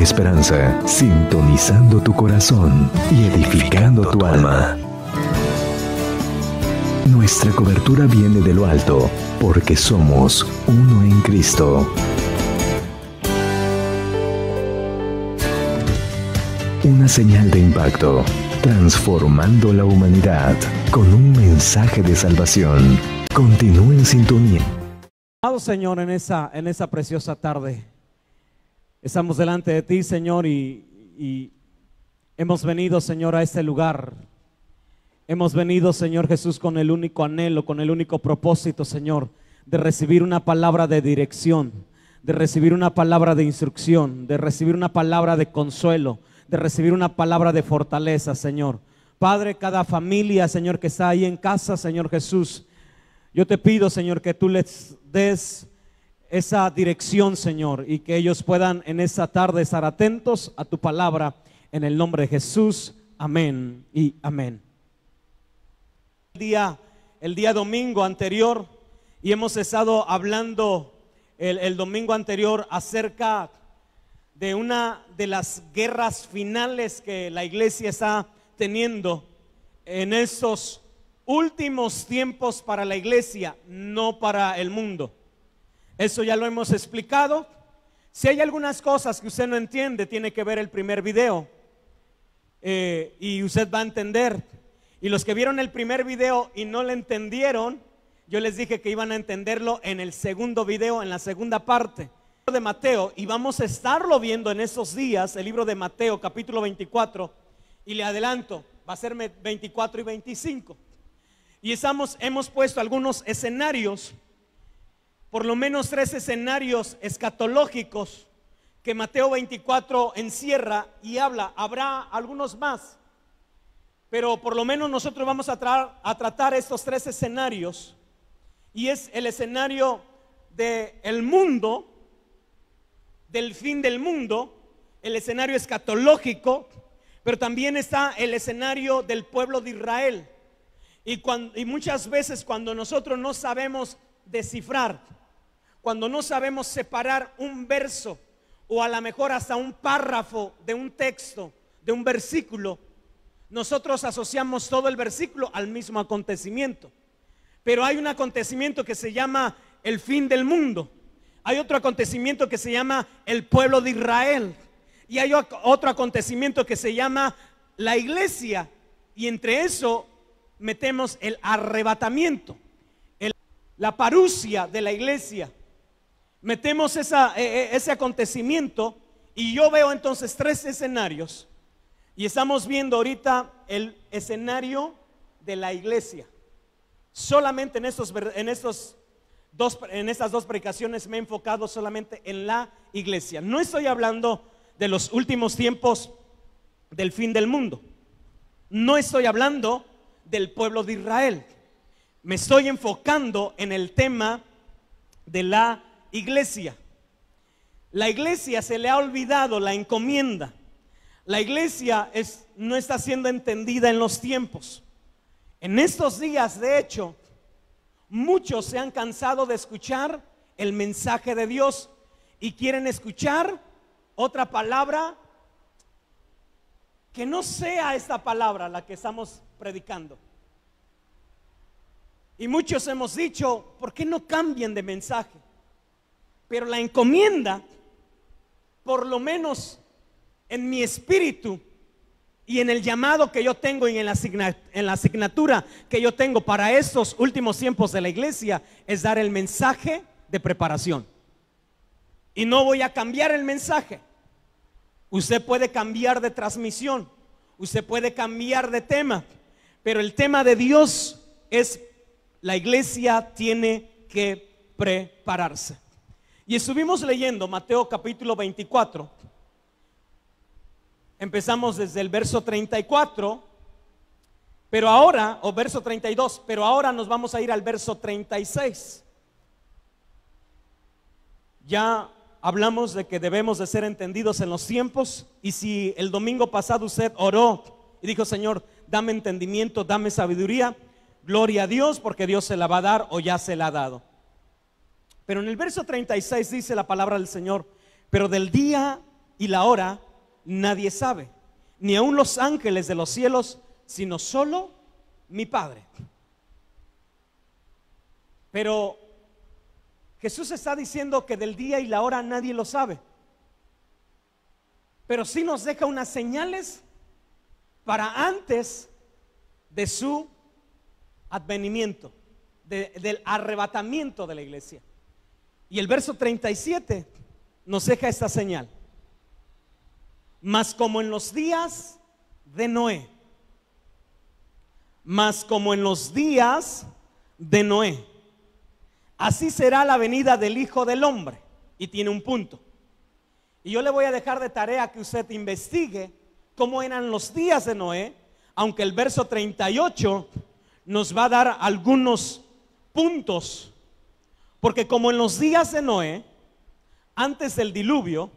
esperanza, sintonizando tu corazón y edificando tu alma. Nuestra cobertura viene de lo alto, porque somos uno en Cristo. Una señal de impacto, transformando la humanidad con un mensaje de salvación. Continúa en sintonía. Amado Señor, en esa preciosa tarde, estamos delante de ti, Señor, y hemos venido, Señor, a este lugar. Hemos venido, Señor Jesús, con el único anhelo, con el único propósito, Señor, de recibir una palabra de dirección, de recibir una palabra de instrucción, de recibir una palabra de consuelo, de recibir una palabra de fortaleza, Señor. Padre, cada familia, Señor, que está ahí en casa, Señor Jesús, yo te pido, Señor, que tú les des esa dirección, Señor, y que ellos puedan en esta tarde estar atentos a tu palabra, en el nombre de Jesús. Amén y amén. El día domingo anterior, y hemos estado hablando el domingo anterior acerca de una de las guerras finales que la iglesia está teniendo en estos últimos tiempos para la iglesia, no para el mundo. Eso ya lo hemos explicado. Si hay algunas cosas que usted no entiende, tiene que ver el primer video y usted va a entender. Y los que vieron el primer video y no lo entendieron, yo les dije que iban a entenderlo en el segundo video, en la segunda parte de Mateo, y vamos a estarlo viendo en esos días, el libro de Mateo capítulo 24, y le adelanto, va a ser 24 y 25. Y hemos puesto algunos escenarios, por lo menos 3 escenarios escatológicos que Mateo 24 encierra y habla. Habrá algunos más, pero por lo menos nosotros vamos a tratar estos 3 escenarios. Y es el escenario del mundo, del fin del mundo, el escenario escatológico, pero también está el escenario del pueblo de Israel. Y muchas veces cuando nosotros no sabemos descifrar, cuando no sabemos separar un verso o a lo mejor hasta un párrafo de un texto, de un versículo, nosotros asociamos todo el versículo al mismo acontecimiento. Pero hay un acontecimiento que se llama el fin del mundo. Hay otro acontecimiento que se llama el pueblo de Israel. Y hay otro acontecimiento que se llama la iglesia. Y entre eso metemos el arrebatamiento, la parusia de la iglesia. Metemos ese acontecimiento, y yo veo entonces 3 escenarios. Y estamos viendo ahorita el escenario de la iglesia. Solamente en estas 2 predicaciones me he enfocado solamente en la iglesia. No estoy hablando de los últimos tiempos del fin del mundo. No estoy hablando del pueblo de Israel. Me estoy enfocando en el tema de la iglesia. La iglesia se le ha olvidado la encomienda. La iglesia no está siendo entendida en los tiempos. En estos días, de hecho, muchos se han cansado de escuchar el mensaje de Dios y quieren escuchar otra palabra que no sea esta palabra la que estamos predicando. Y muchos hemos dicho, ¿por qué no cambian de mensaje? Pero la encomienda, por lo menos en mi espíritu y en el llamado que yo tengo y en la asignatura que yo tengo para estos últimos tiempos de la iglesia, es dar el mensaje de preparación. Y no voy a cambiar el mensaje. Usted puede cambiar de transmisión, usted puede cambiar de tema, pero el tema de Dios es: la iglesia tiene que prepararse. Y estuvimos leyendo Mateo capítulo 24. Empezamos desde el verso 34, pero ahora, o verso 32, pero ahora nos vamos a ir al verso 36. Ya hablamos de que debemos de ser entendidos en los tiempos. Y si el domingo pasado usted oró y dijo: Señor, dame entendimiento, dame sabiduría, gloria a Dios, porque Dios se la va a dar o ya se la ha dado. Pero en el verso 36 dice la palabra del Señor: pero del día y la hora nadie sabe, ni aun los ángeles de los cielos, sino solo mi Padre. Pero Jesús está diciendo que del día y la hora nadie lo sabe, pero sí nos deja unas señales para antes de su advenimiento, del arrebatamiento de la iglesia. Y el verso 37 nos deja esta señal: mas como en los días de Noé, mas como en los días de Noé, así será la venida del Hijo del Hombre. Y tiene un punto. Y yo le voy a dejar de tarea que usted investigue cómo eran los días de Noé, aunque el verso 38 nos va a dar algunos puntos. Porque como en los días de Noé, antes del diluvio,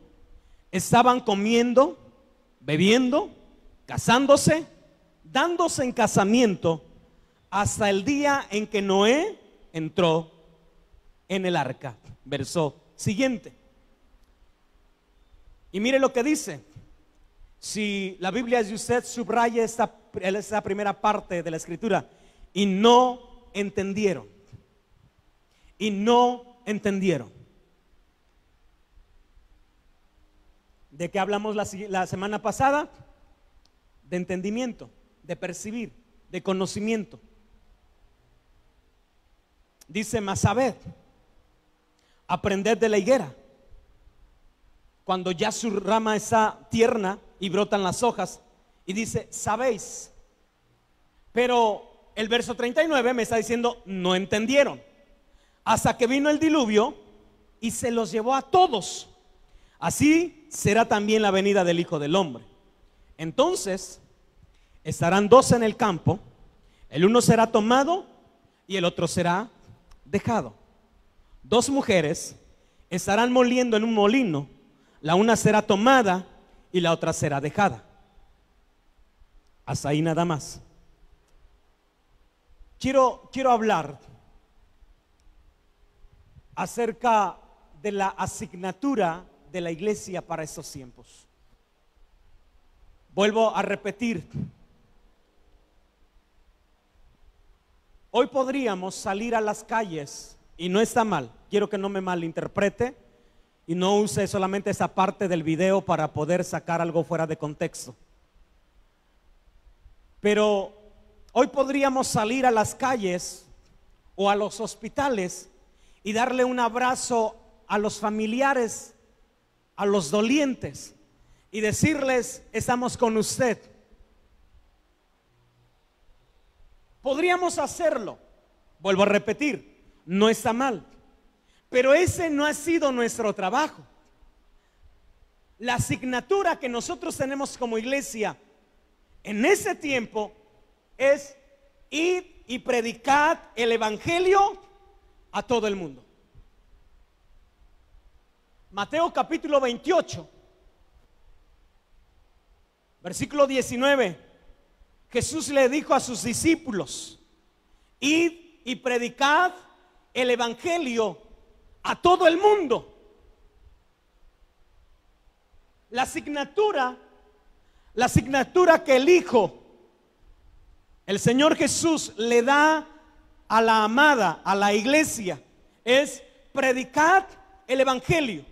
estaban comiendo, bebiendo, casándose, dándose en casamiento, hasta el día en que Noé entró en el arca. Verso siguiente. Y mire lo que dice. Si la Biblia es de usted, subraya esta primera parte de la escritura. Y no entendieron. Y no entendieron. ¿De qué hablamos la semana pasada? De entendimiento, de percibir, de conocimiento. Dice: mas sabed, aprended de la higuera, cuando ya su rama está tierna y brotan las hojas. Y dice: sabéis. Pero el verso 39 me está diciendo: no entendieron, hasta que vino el diluvio y se los llevó a todos. Así será también la venida del Hijo del Hombre. Entonces estarán dos en el campo, el uno será tomado y el otro será dejado. Dos mujeres estarán moliendo en un molino, la una será tomada y la otra será dejada. Hasta ahí nada más. Quiero hablar acerca de la asignatura de la iglesia para estos tiempos. Vuelvo a repetir: hoy podríamos salir a las calles, y no está mal, quiero que no me malinterprete y no use solamente esa parte del video para poder sacar algo fuera de contexto. Pero hoy podríamos salir a las calles o a los hospitales y darle un abrazo a los familiares, a los dolientes, y decirles: estamos con usted. Podríamos hacerlo, vuelvo a repetir, no está mal, pero ese no ha sido nuestro trabajo. La asignatura que nosotros tenemos como iglesia en ese tiempo es: id y predicad el evangelio a todo el mundo. Mateo capítulo 28, versículo 19. Jesús le dijo a sus discípulos: id y predicad el evangelio a todo el mundo. La asignatura que el Hijo, el Señor Jesús, le da a la amada, a la iglesia, es: predicad el evangelio.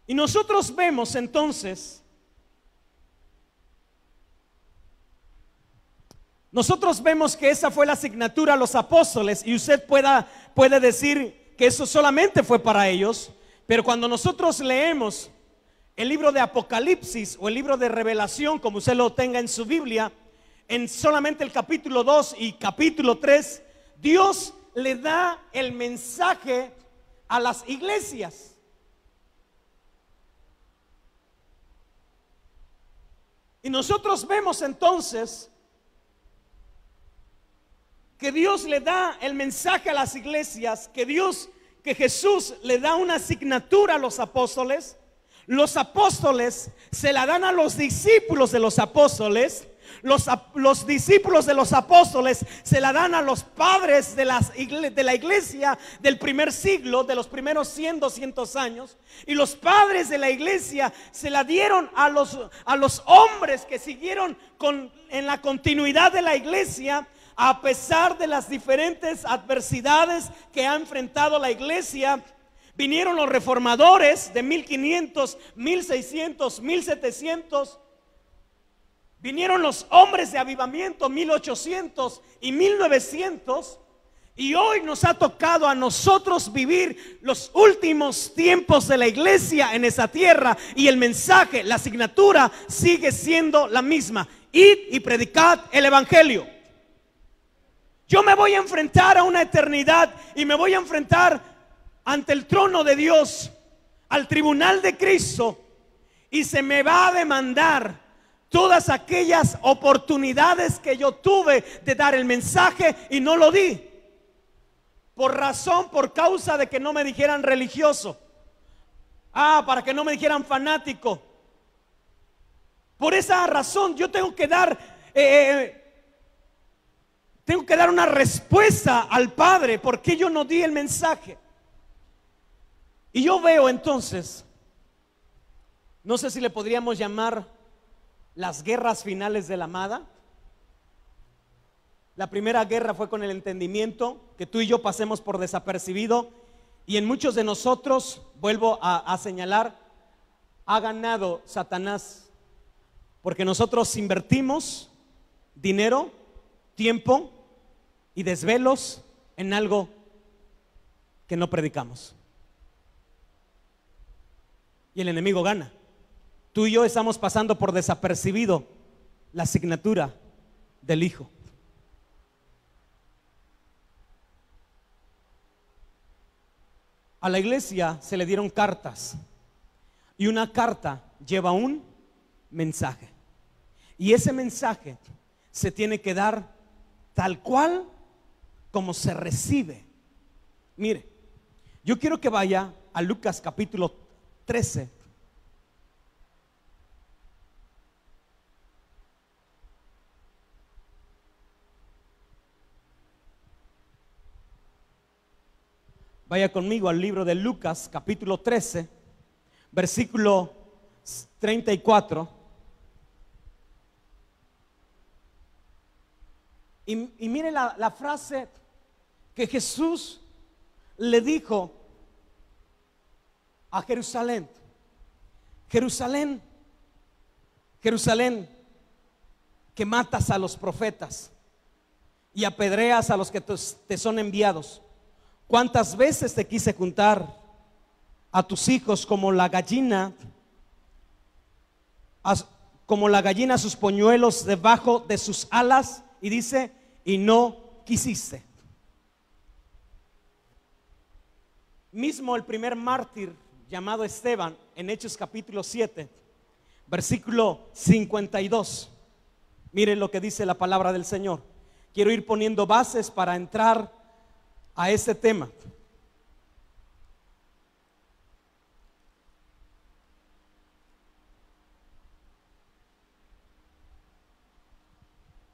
Y nosotros vemos entonces, que esa fue la asignatura a los apóstoles, y usted puede decir que eso solamente fue para ellos. Pero cuando nosotros leemos el libro de Apocalipsis o el libro de Revelación, como usted lo tenga en su Biblia, en solamente el capítulo 2 y capítulo 3, Dios le da el mensaje a las iglesias. Y nosotros vemos entonces que Dios le da el mensaje a las iglesias, que Jesús le da una asignatura a los apóstoles. Los apóstoles se la dan a los discípulos de los apóstoles. Los discípulos de los apóstoles se la dan a los padres de la iglesia del primer siglo, de los primeros 100, 200 años. Y los padres de la iglesia se la dieron a los hombres que siguieron en la continuidad de la iglesia, a pesar de las diferentes adversidades que ha enfrentado la iglesia. Vinieron los reformadores de 1500, 1600, 1700. Vinieron los hombres de avivamiento 1800 y 1900. Y hoy nos ha tocado a nosotros vivir los últimos tiempos de la iglesia en esa tierra. Y el mensaje, la asignatura sigue siendo la misma: id y predicad el evangelio. Yo me voy a enfrentar a una eternidad y me voy a enfrentar ante el trono de Dios, al tribunal de Cristo, y se me va a demandar todas aquellas oportunidades que yo tuve de dar el mensaje y no lo di, por causa de que no me dijeran religioso, para que no me dijeran fanático. Por esa razón yo tengo que dar una respuesta al Padre, porque yo no di el mensaje. Y yo veo entonces, no sé si le podríamos llamar las guerras finales de la amada. La primera guerra fue con el entendimiento, que tú y yo pasemos por desapercibido, y en muchos de nosotros, vuelvo a señalar, ha ganado Satanás, porque nosotros invertimos dinero, tiempo y desvelos en algo que no predicamos. Y el enemigo gana. Tú y yo estamos pasando por desapercibido la asignatura del Hijo. A la iglesia se le dieron cartas, y una carta lleva un mensaje, y ese mensaje se tiene que dar tal cual como se recibe. Mire, yo quiero que vaya a Lucas capítulo 13. Vaya conmigo al libro de Lucas capítulo 13, versículo 34. Y mire la frase que Jesús le dijo a Jerusalén: Jerusalén, Jerusalén, que matas a los profetas y apedreas a los que te son enviados. ¿Cuántas veces te quise juntar a tus hijos como la gallina sus polluelos debajo de sus alas? Y dice, y no quisiste. Mismo el primer mártir llamado Esteban, en Hechos capítulo 7, versículo 52. Miren lo que dice la palabra del Señor. Quiero ir poniendo bases para entrar a este tema.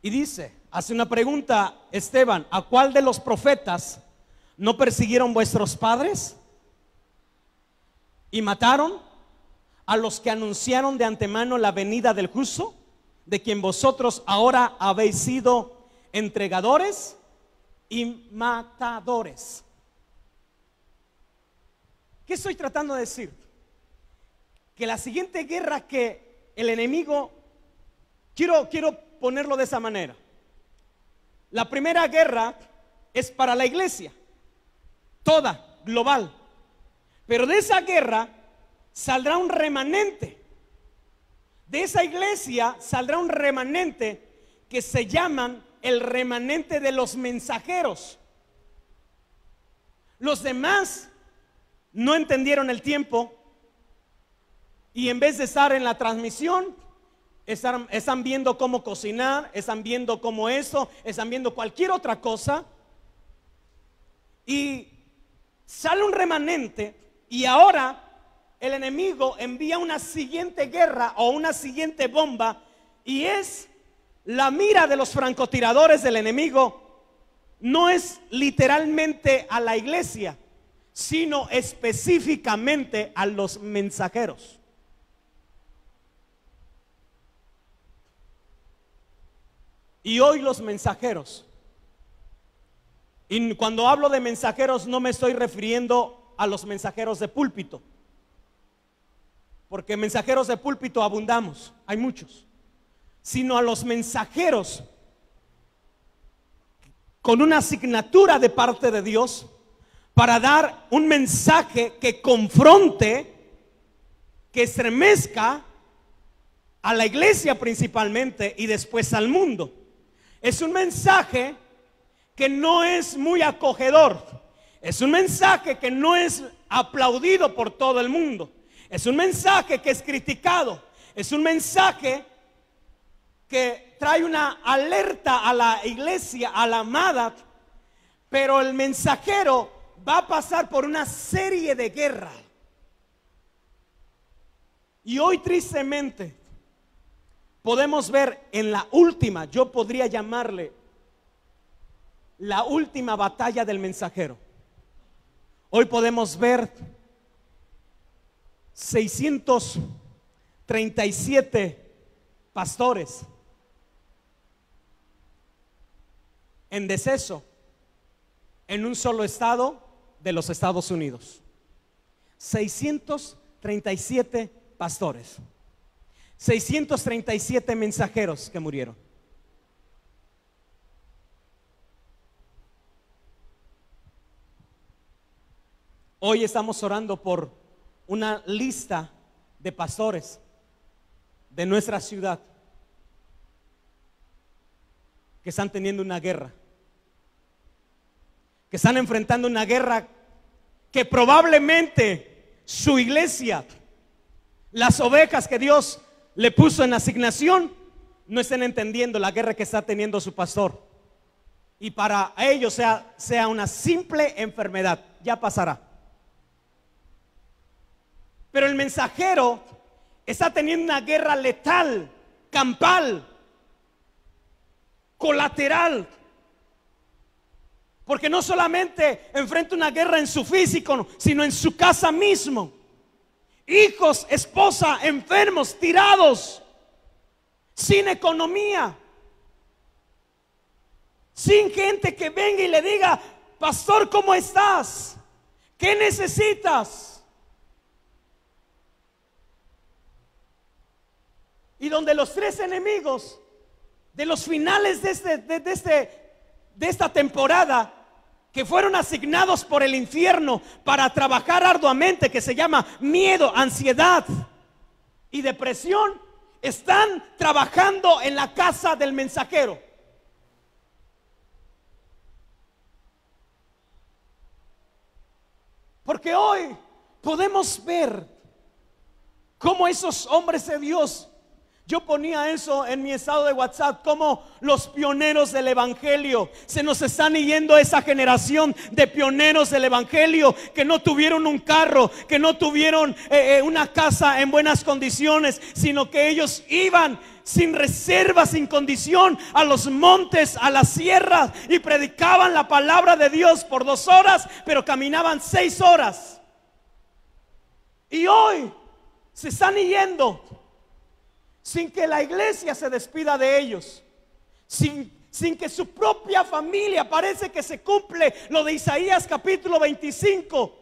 Y dice, hace una pregunta Esteban: ¿a cuál de los profetas no persiguieron vuestros padres y mataron a los que anunciaron de antemano la venida del justo, de quien vosotros ahora habéis sido entregadores y matadores? ¿Qué estoy tratando de decir? Que la siguiente guerra que el enemigo, quiero ponerlo de esa manera. La primera guerra es para la iglesia, toda, global. Pero de esa guerra saldrá un remanente. De esa iglesia saldrá un remanente que se llaman el remanente de los mensajeros. Los demás no entendieron el tiempo y en vez de estar en la transmisión, están viendo cómo cocinar, están viendo cómo eso, están viendo cualquier otra cosa. Y sale un remanente, y ahora el enemigo envía una siguiente guerra o una siguiente bomba, y es la mira de los francotiradores del enemigo no es literalmente a la iglesia, sino específicamente a los mensajeros. Y hoy los mensajeros, y cuando hablo de mensajeros no me estoy refiriendo a los mensajeros de púlpito, porque mensajeros de púlpito abundamos, hay muchos, sino a los mensajeros con una asignatura de parte de Dios para dar un mensaje que confronte, que estremezca a la iglesia principalmente y después al mundo. Es un mensaje que no es muy acogedor, es un mensaje que no es aplaudido por todo el mundo, es un mensaje que es criticado, es un mensaje que trae una alerta a la iglesia, a la amada, pero el mensajero va a pasar por una serie de guerras. Y hoy tristemente podemos ver en la última, yo podría llamarle la última batalla del mensajero. Hoy podemos ver 637 pastores en deceso en un solo estado de los Estados Unidos. 637 pastores, 637 mensajeros que murieron. Hoy estamos orando por una lista de pastores de nuestra ciudad que están teniendo una guerra, que están enfrentando una guerra que probablemente su iglesia, las ovejas que Dios le puso en asignación, no estén entendiendo la guerra que está teniendo su pastor. Y para ellos sea una simple enfermedad, ya pasará. Pero el mensajero está teniendo una guerra letal, campal, colateral, porque no solamente enfrenta una guerra en su físico, sino en su casa mismo. Hijos, esposa, enfermos, tirados, sin economía, sin gente que venga y le diga: pastor, ¿cómo estás? ¿Qué necesitas? Y donde los tres enemigos de los finales de esta temporada, que fueron asignados por el infierno para trabajar arduamente, que se llama miedo, ansiedad y depresión, están trabajando en la casa del mensajero. Porque hoy podemos ver cómo esos hombres de Dios, yo ponía eso en mi estado de WhatsApp, como los pioneros del evangelio, se nos están yendo esa generación de pioneros del evangelio que no tuvieron un carro, que no tuvieron una casa en buenas condiciones, sino que ellos iban sin reserva, sin condición, a los montes, a las sierras, y predicaban la palabra de Dios por 2 horas, pero caminaban 6 horas. Y hoy se están yendo sin que la iglesia se despida de ellos, sin que su propia familia, parece que se cumple lo de Isaías capítulo 25,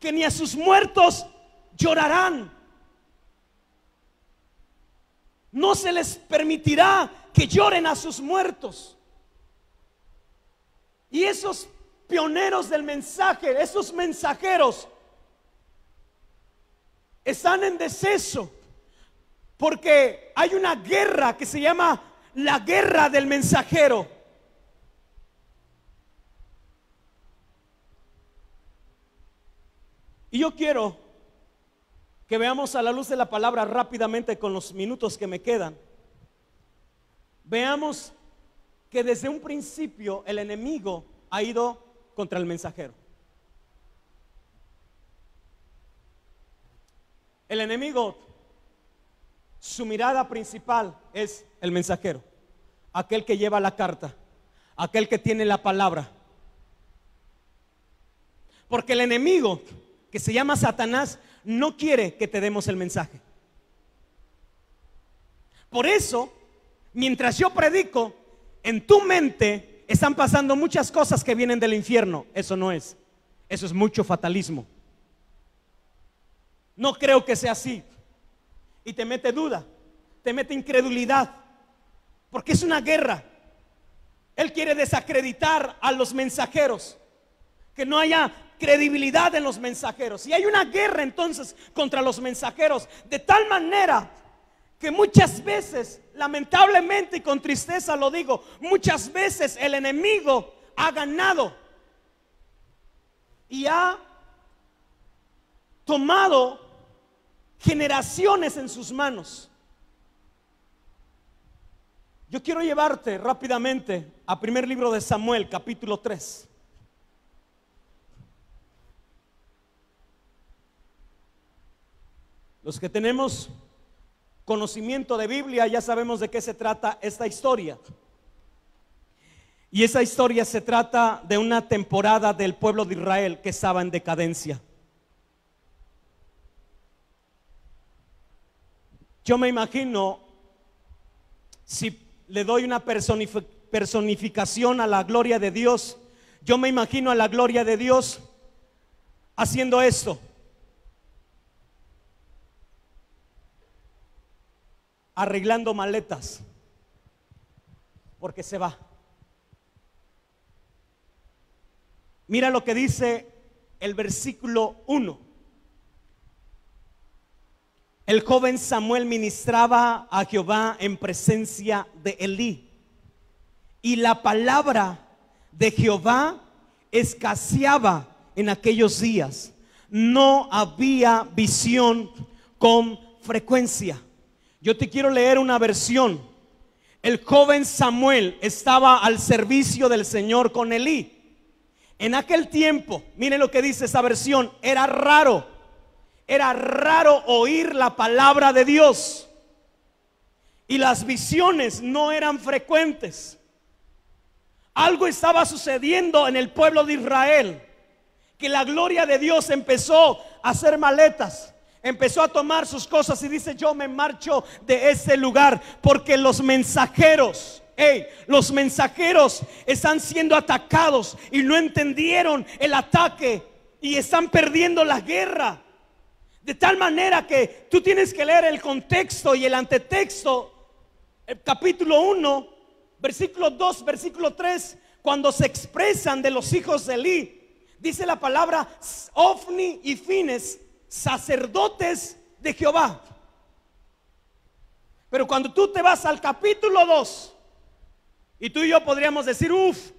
que ni a sus muertos llorarán. No se les permitirá que lloren a sus muertos. Y esos pioneros del mensaje, esos mensajeros, están en deceso, porque hay una guerra que se llama la guerra del mensajero. Y yo quiero que veamos a la luz de la palabra rápidamente, con los minutos que me quedan. Veamos que desde un principio el enemigo ha ido contra el mensajero. El enemigo, su mirada principal es el mensajero, aquel que lleva la carta, aquel que tiene la palabra. Porque el enemigo, que se llama Satanás, no quiere que te demos el mensaje. Por eso, mientras yo predico, en tu mente están pasando muchas cosas que vienen del infierno. Eso no es. Eso es mucho fatalismo. No creo que sea así. Y te mete duda, te mete incredulidad, porque es una guerra. Él quiere desacreditar a los mensajeros, que no haya credibilidad en los mensajeros. Y hay una guerra entonces contra los mensajeros, de tal manera que muchas veces, lamentablemente y con tristeza lo digo, muchas veces el enemigo ha ganado y ha tomado generaciones en sus manos. Yo quiero llevarte rápidamente a primer libro de Samuel, capítulo 3. Los que tenemos conocimiento de Biblia ya sabemos de qué se trata esta historia. Y esa historia se trata de una temporada del pueblo de Israel que estaba en decadencia. Yo me imagino, si le doy una personificación a la gloria de Dios, yo me imagino a la gloria de Dios haciendo esto. Arreglando maletas, porque se va. Mira lo que dice el versículo 1. El joven Samuel ministraba a Jehová en presencia de Elí, y la palabra de Jehová escaseaba en aquellos días. No había visión con frecuencia. Yo te quiero leer una versión. El joven Samuel estaba al servicio del Señor con Elí. En aquel tiempo, miren lo que dice esa versión, era raro oír la palabra de Dios, y las visiones no eran frecuentes. Algo estaba sucediendo en el pueblo de Israel, que la gloria de Dios empezó a hacer maletas, empezó a tomar sus cosas y dice: yo me marcho de este lugar, porque los mensajeros están siendo atacados y no entendieron el ataque y están perdiendo la guerra. De tal manera que tú tienes que leer el contexto y el antetexto. El capítulo 1, versículo 2, versículo 3, cuando se expresan de los hijos de Elí, dice la palabra Ofni y Fines, sacerdotes de Jehová. Pero cuando tú te vas al capítulo 2, y tú y yo podríamos decir: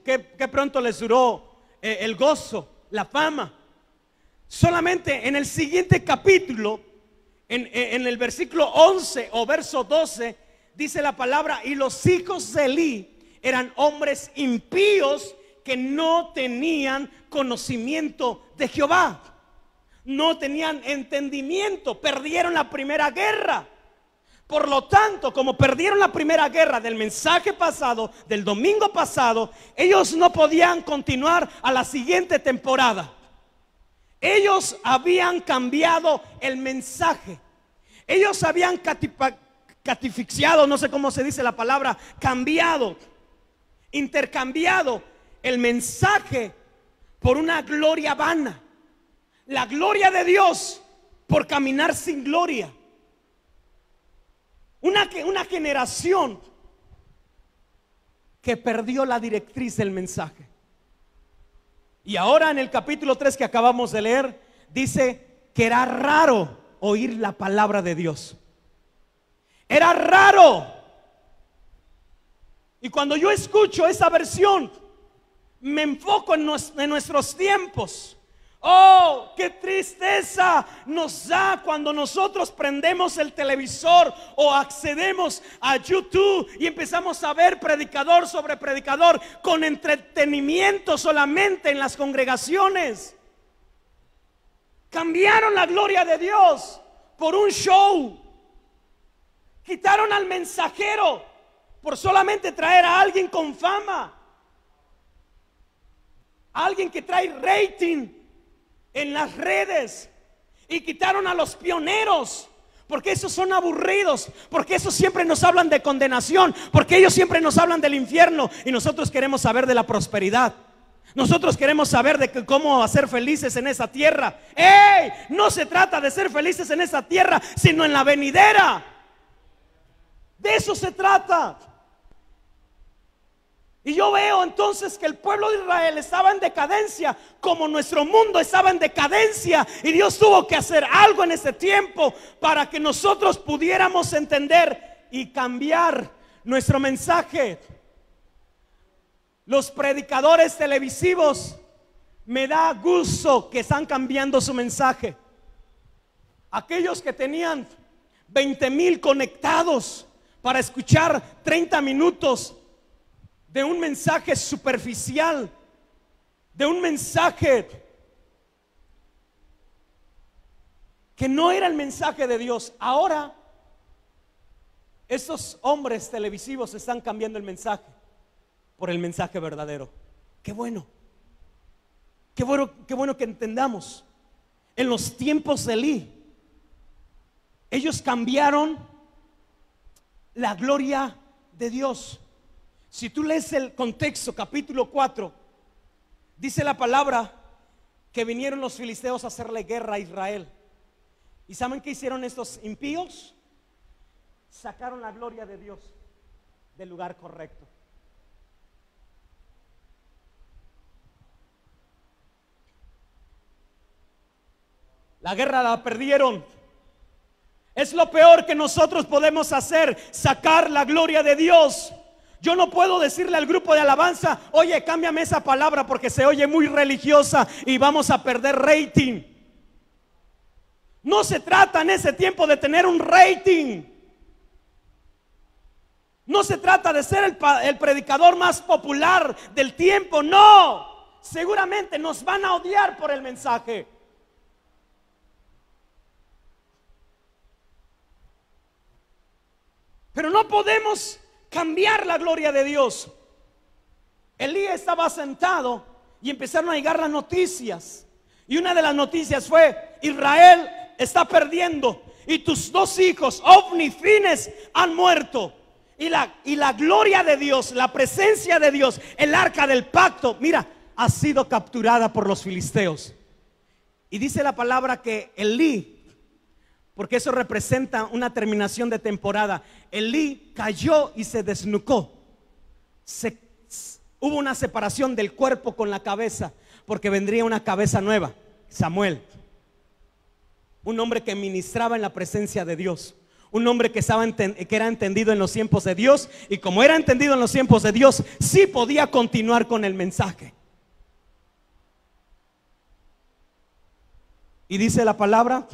que pronto les duró el gozo, la fama. Solamente en el siguiente capítulo, en el versículo 11 o verso 12, dice la palabra: y los hijos de Elí eran hombres impíos que no tenían conocimiento de Jehová, no tenían entendimiento, perdieron la primera guerra. Por lo tanto, como perdieron la primera guerra del mensaje pasado, del domingo pasado, ellos no podían continuar a la siguiente temporada. Ellos habían cambiado el mensaje. Ellos habían catifixiado, no sé cómo se dice la palabra, cambiado, intercambiado el mensaje por una gloria vana. La gloria de Dios por caminar sin gloria. Una generación que perdió la directriz del mensaje. Y ahora en el capítulo 3 que acabamos de leer, dice que era raro oír la palabra de Dios. Era raro. Y cuando yo escucho esa versión, me enfoco en nuestros tiempos. Oh, qué tristeza nos da cuando nosotros prendemos el televisor o accedemos a YouTube y empezamos a ver predicador sobre predicador con entretenimiento solamente en las congregaciones. Cambiaron la gloria de Dios por un show. Quitaron al mensajero por solamente traer a alguien con fama, a alguien que trae rating en las redes. Y quitaron a los pioneros, porque esos son aburridos, porque esos siempre nos hablan de condenación, porque ellos siempre nos hablan del infierno. Y nosotros queremos saber de la prosperidad. Nosotros queremos saber de cómo hacer felices en esa tierra. ¡Ey! No se trata de ser felices en esa tierra, sino en la venidera. De eso se trata. Y yo veo entonces que el pueblo de Israel estaba en decadencia, como nuestro mundo estaba en decadencia. Y Dios tuvo que hacer algo en ese tiempo para que nosotros pudiéramos entender y cambiar nuestro mensaje. Los predicadores televisivos, me da gusto que están cambiando su mensaje. Aquellos que tenían 20,000 conectados para escuchar 30 minutos de un mensaje superficial, de un mensaje que no era el mensaje de Dios. Ahora estos hombres televisivos están cambiando el mensaje por el mensaje verdadero. Qué bueno, qué bueno que entendamos. En los tiempos de Elí, ellos cambiaron la gloria de Dios. Si tú lees el contexto, capítulo 4, dice la palabra que vinieron los filisteos a hacerle guerra a Israel. ¿Y saben qué hicieron estos impíos? Sacaron la gloria de Dios del lugar correcto. La guerra la perdieron. Es lo peor que nosotros podemos hacer, sacar la gloria de Dios. Yo no puedo decirle al grupo de alabanza: oye, cámbiame esa palabra porque se oye muy religiosa y vamos a perder rating. No se trata en ese tiempo de tener un rating. No se trata de ser el predicador más popular del tiempo. No, seguramente nos van a odiar por el mensaje. Pero no podemos cambiar la gloria de Dios. Elí estaba sentado y empezaron a llegar las noticias. Y una de las noticias fue: Israel está perdiendo y tus 2 hijos, Ofni y Fines, han muerto. Y la gloria de Dios, la presencia de Dios, el arca del pacto, mira, ha sido capturada por los filisteos. Y dice la palabra que Elí, porque eso representa una terminación de temporada, Elí cayó y se desnucó. Hubo una separación del cuerpo con la cabeza, porque vendría una cabeza nueva, Samuel. Un hombre que ministraba en la presencia de Dios. Un hombre que era entendido en los tiempos de Dios. Y como era entendido en los tiempos de Dios, sí podía continuar con el mensaje. Y dice la palabra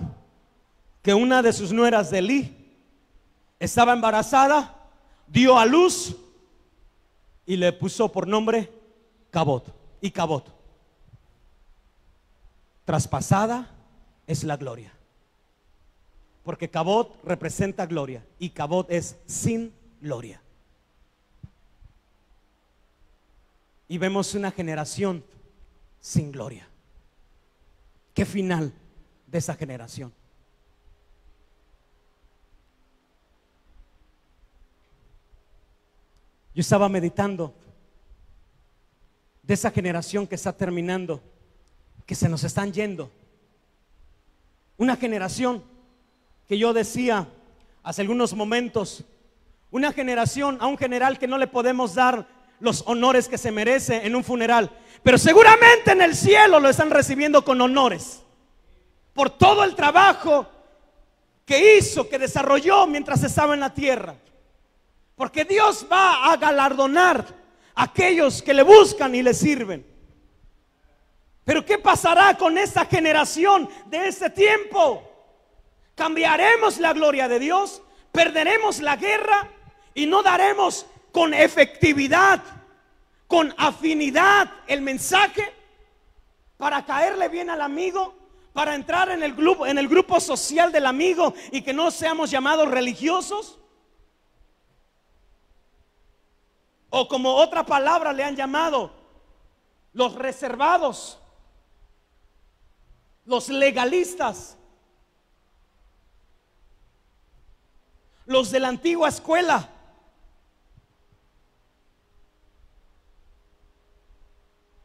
que una de sus nueras de Elí estaba embarazada, dio a luz y le puso por nombre Cabot. Y Cabot, traspasada es la gloria, porque Cabot representa gloria y Cabot es sin gloria. Y vemos una generación sin gloria. ¿Qué final de esa generación? Yo estaba meditando de esa generación que está terminando, que se nos están yendo. Una generación que yo decía hace algunos momentos, una generación a un general que no le podemos dar los honores que se merece en un funeral, pero seguramente en el cielo lo están recibiendo con honores por todo el trabajo que hizo, que desarrolló mientras estaba en la tierra. Porque Dios va a galardonar a aquellos que le buscan y le sirven. Pero ¿qué pasará con esta generación de este tiempo? ¿Cambiaremos la gloria de Dios? ¿Perderemos la guerra? ¿Y no daremos con efectividad, con afinidad el mensaje para caerle bien al amigo? ¿Para entrar en el grupo social del amigo y que no seamos llamados religiosos? O como otra palabra le han llamado, los reservados, los legalistas, los de la antigua escuela.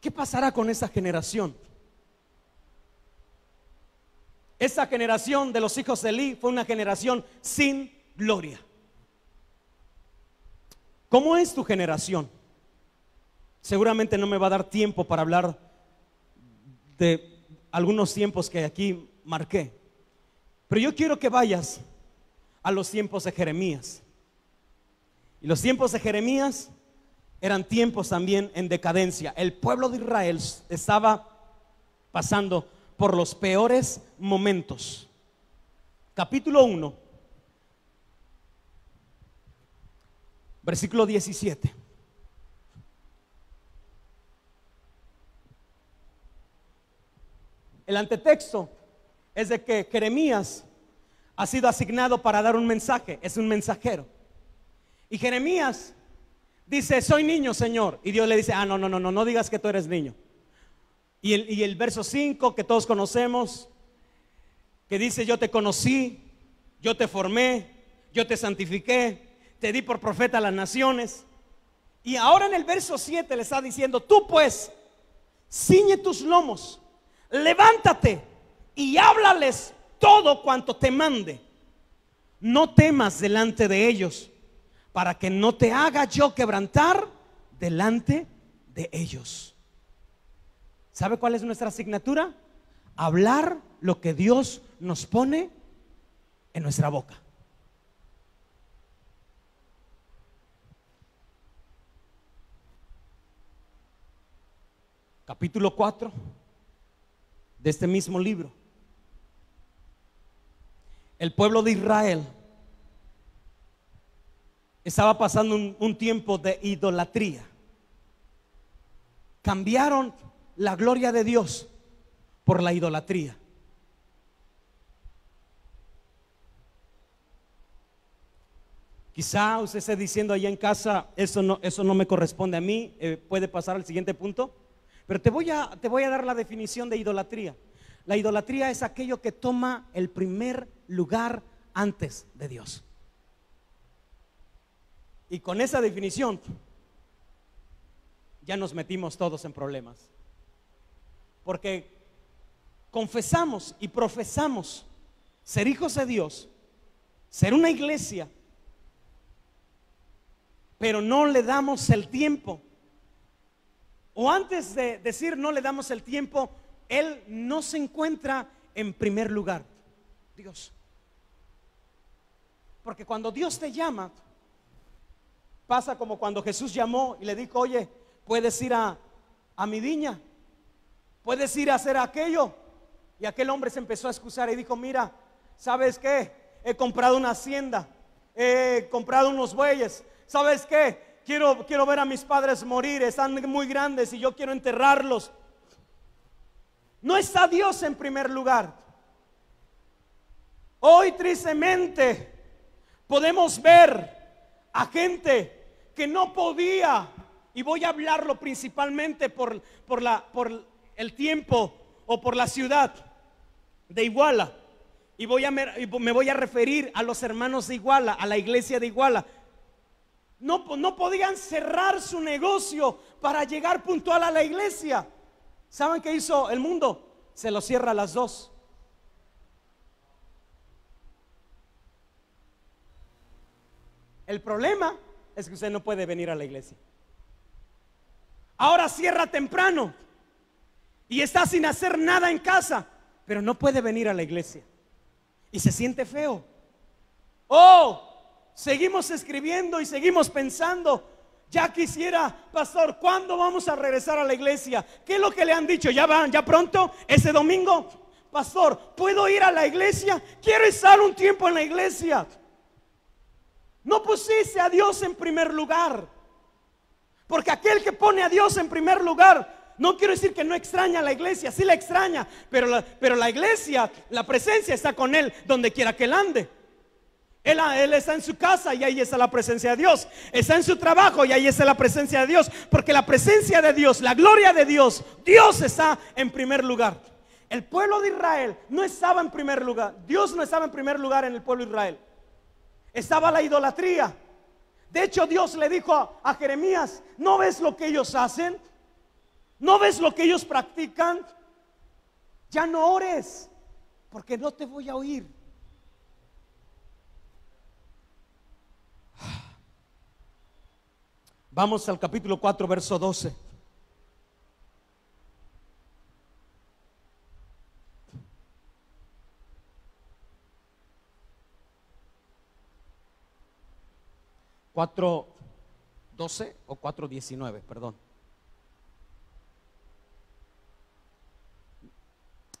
¿Qué pasará con esa generación? Esa generación de los hijos de Elí fue una generación sin gloria. ¿Cómo es tu generación? Seguramente no me va a dar tiempo para hablar de algunos tiempos que aquí marqué, pero yo quiero que vayas a los tiempos de Jeremías. Y los tiempos de Jeremías eran tiempos también en decadencia. El pueblo de Israel estaba pasando por los peores momentos. Capítulo 1, versículo 17. El antetexto es de que Jeremías ha sido asignado para dar un mensaje, es un mensajero. Y Jeremías dice: soy niño, Señor. Y Dios le dice: no digas que tú eres niño. Y el verso 5 que todos conocemos, que dice: yo te conocí, yo te formé, yo te santifiqué, te di por profeta a las naciones. Y ahora en el verso 7 le está diciendo: tú pues, ciñe tus lomos, levántate y háblales todo cuanto te mande. No temas delante de ellos, para que no te haga yo quebrantar delante de ellos. ¿Sabe cuál es nuestra asignatura? Hablar lo que Dios nos pone en nuestra boca. Capítulo 4 de este mismo libro. El pueblo de Israel estaba pasando un tiempo de idolatría. Cambiaron la gloria de Dios por la idolatría. Quizá usted esté diciendo allá en casa: eso no me corresponde a mí. Puede pasar al siguiente punto. Pero te voy a dar la definición de idolatría. La idolatría es aquello que toma el primer lugar antes de Dios. Y con esa definición ya nos metimos todos en problemas, porque confesamos y profesamos ser hijos de Dios, ser una iglesia, pero no le damos el tiempo. O antes de decir no le damos el tiempo, Él no se encuentra en primer lugar, Dios. Porque cuando Dios te llama, pasa como cuando Jesús llamó y le dijo: oye, puedes ir a mi viña, puedes ir a hacer aquello. Y aquel hombre se empezó a excusar y dijo: mira, ¿sabes qué? He comprado una hacienda, he comprado unos bueyes. ¿Sabes qué? Quiero ver a mis padres morir, están muy grandes y yo quiero enterrarlos. No está Dios en primer lugar. Hoy tristemente podemos ver a gente que no podía, y voy a hablarlo principalmente por el tiempo o por la ciudad de Iguala, y me voy a referir a los hermanos de Iguala, a la iglesia de Iguala. No podían cerrar su negocio para llegar puntual a la iglesia. ¿Saben qué hizo el mundo? Se lo cierra a las 2. El problema es que usted no puede venir a la iglesia. Ahora cierra temprano y está sin hacer nada en casa, pero no puede venir a la iglesia y se siente feo. Seguimos escribiendo y seguimos pensando: ya quisiera, pastor, ¿cuándo vamos a regresar a la iglesia? ¿Qué es lo que le han dicho? ¿Ya van? ¿Ya pronto? ¿Ese domingo? Pastor, ¿puedo ir a la iglesia? Quiero estar un tiempo en la iglesia. No pusiste a Dios en primer lugar. Porque aquel que pone a Dios en primer lugar, no quiero decir que no extraña a la iglesia, sí la extraña, pero la iglesia, la presencia está con él donde quiera que él ande. Él está en su casa y ahí está la presencia de Dios. Está en su trabajo y ahí está la presencia de Dios. Porque la presencia de Dios, la gloria de Dios, Dios está en primer lugar. El pueblo de Israel no estaba en primer lugar. Dios no estaba en primer lugar en el pueblo de Israel. Estaba la idolatría. De hecho, Dios le dijo a Jeremías: ¿no ves lo que ellos hacen? ¿No ves lo que ellos practican? Ya no ores, porque no te voy a oír. Vamos al capítulo 4, verso 12. ¿4:12 o 4:19? Perdón.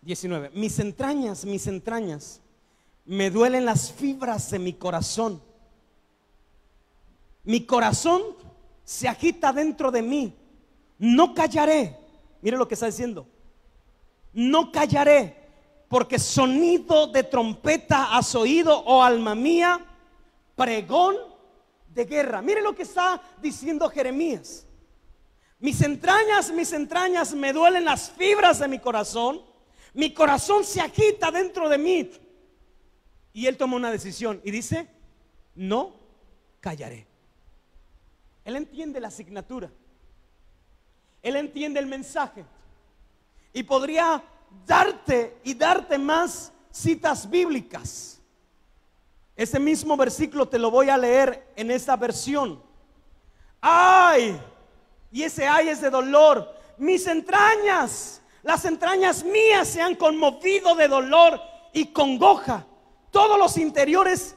19. Mis entrañas, me duelen las fibras de mi corazón. Mi corazón se agita dentro de mí. No callaré. Mire lo que está diciendo. No callaré, porque sonido de trompeta has oído, oh alma mía, pregón de guerra. Mire lo que está diciendo Jeremías. Mis entrañas, me duelen las fibras de mi corazón. Mi corazón se agita dentro de mí. Y él toma una decisión y dice: no callaré. Él entiende la asignatura. Él entiende el mensaje. Y podría darte más citas bíblicas. Ese mismo versículo te lo voy a leer en esta versión. Ay, y ese ay es de dolor. Mis entrañas, las entrañas mías se han conmovido de dolor y congoja. Todos los interiores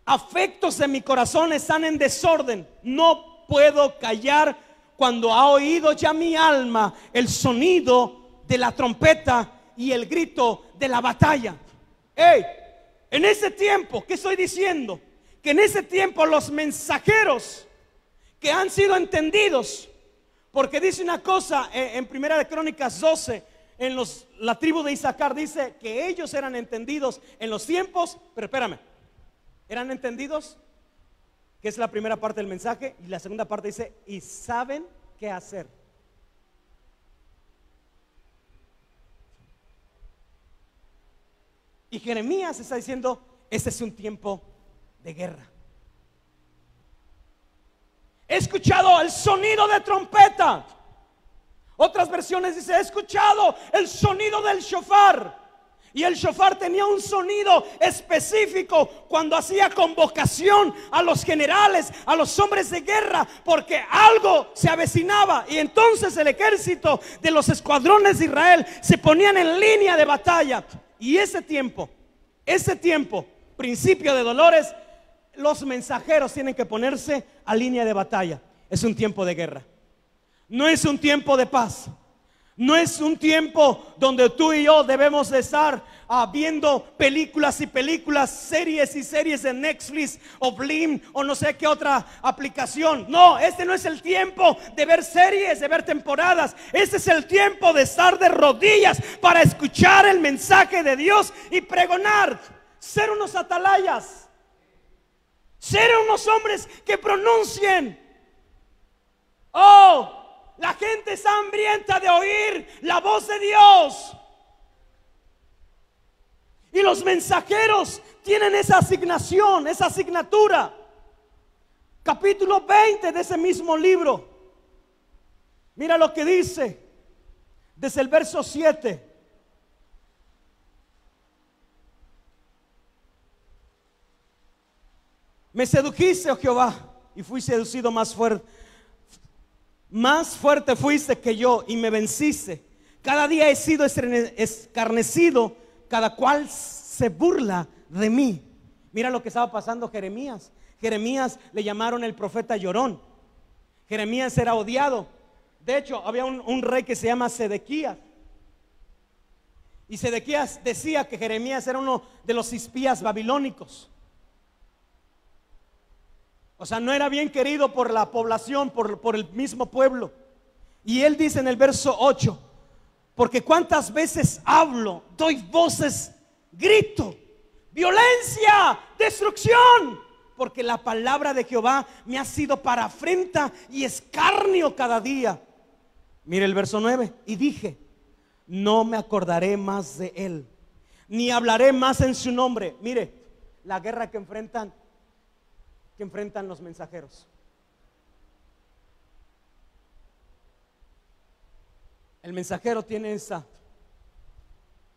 afectos de mi corazón están en desorden. No puedo callar cuando ha oído ya mi alma el sonido de la trompeta y el grito de la batalla. Hey, en ese tiempo, ¿qué estoy diciendo? Que en ese tiempo los mensajeros que han sido entendidos, porque dice una cosa en Primera de Crónicas 12, la tribu de Isaacar dice que ellos eran entendidos en los tiempos, pero espérame, eran entendidos, que es la primera parte del mensaje, y la segunda parte dice: y saben qué hacer. Y Jeremías está diciendo: este es un tiempo de guerra. He escuchado el sonido de trompeta. Otras versiones dice: he escuchado el sonido del shofar. Y el shofar tenía un sonido específico cuando hacía convocación a los generales, a los hombres de guerra, porque algo se avecinaba. Y entonces el ejército de los escuadrones de Israel se ponían en línea de batalla. Y ese tiempo, principio de dolores, los mensajeros tienen que ponerse a línea de batalla. Es un tiempo de guerra. No es un tiempo de paz. No es un tiempo donde tú y yo debemos de estar viendo películas y películas, series y series de Netflix o Blim o no sé qué otra aplicación. No, este no es el tiempo de ver series, de ver temporadas. Este es el tiempo de estar de rodillas para escuchar el mensaje de Dios y pregonar. Ser unos atalayas, ser unos hombres que pronuncien. Oh, la gente está hambrienta de oír la voz de Dios. Y los mensajeros tienen esa asignación, esa asignatura. Capítulo 20 de ese mismo libro. Mira lo que dice desde el verso 7. Me sedujiste, oh Jehová, y fui seducido más fuerte. Más fuerte fuiste que yo y me venciste. Cada día he sido escarnecido, cada cual se burla de mí. Mira lo que estaba pasando Jeremías. Jeremías le llamaron el profeta llorón. Jeremías era odiado. De hecho, había un rey que se llama Sedequías. Y Sedequías decía que Jeremías era uno de los espías babilónicos. O sea, no era bien querido por la población, por el mismo pueblo. Y él dice en el verso 8: porque cuántas veces hablo, doy voces, grito, violencia, destrucción, porque la palabra de Jehová me ha sido para afrenta y escarnio cada día. Mire el verso 9, y dije, no me acordaré más de él, ni hablaré más en su nombre. Mire la guerra que enfrentan los mensajeros. El mensajero tiene esa.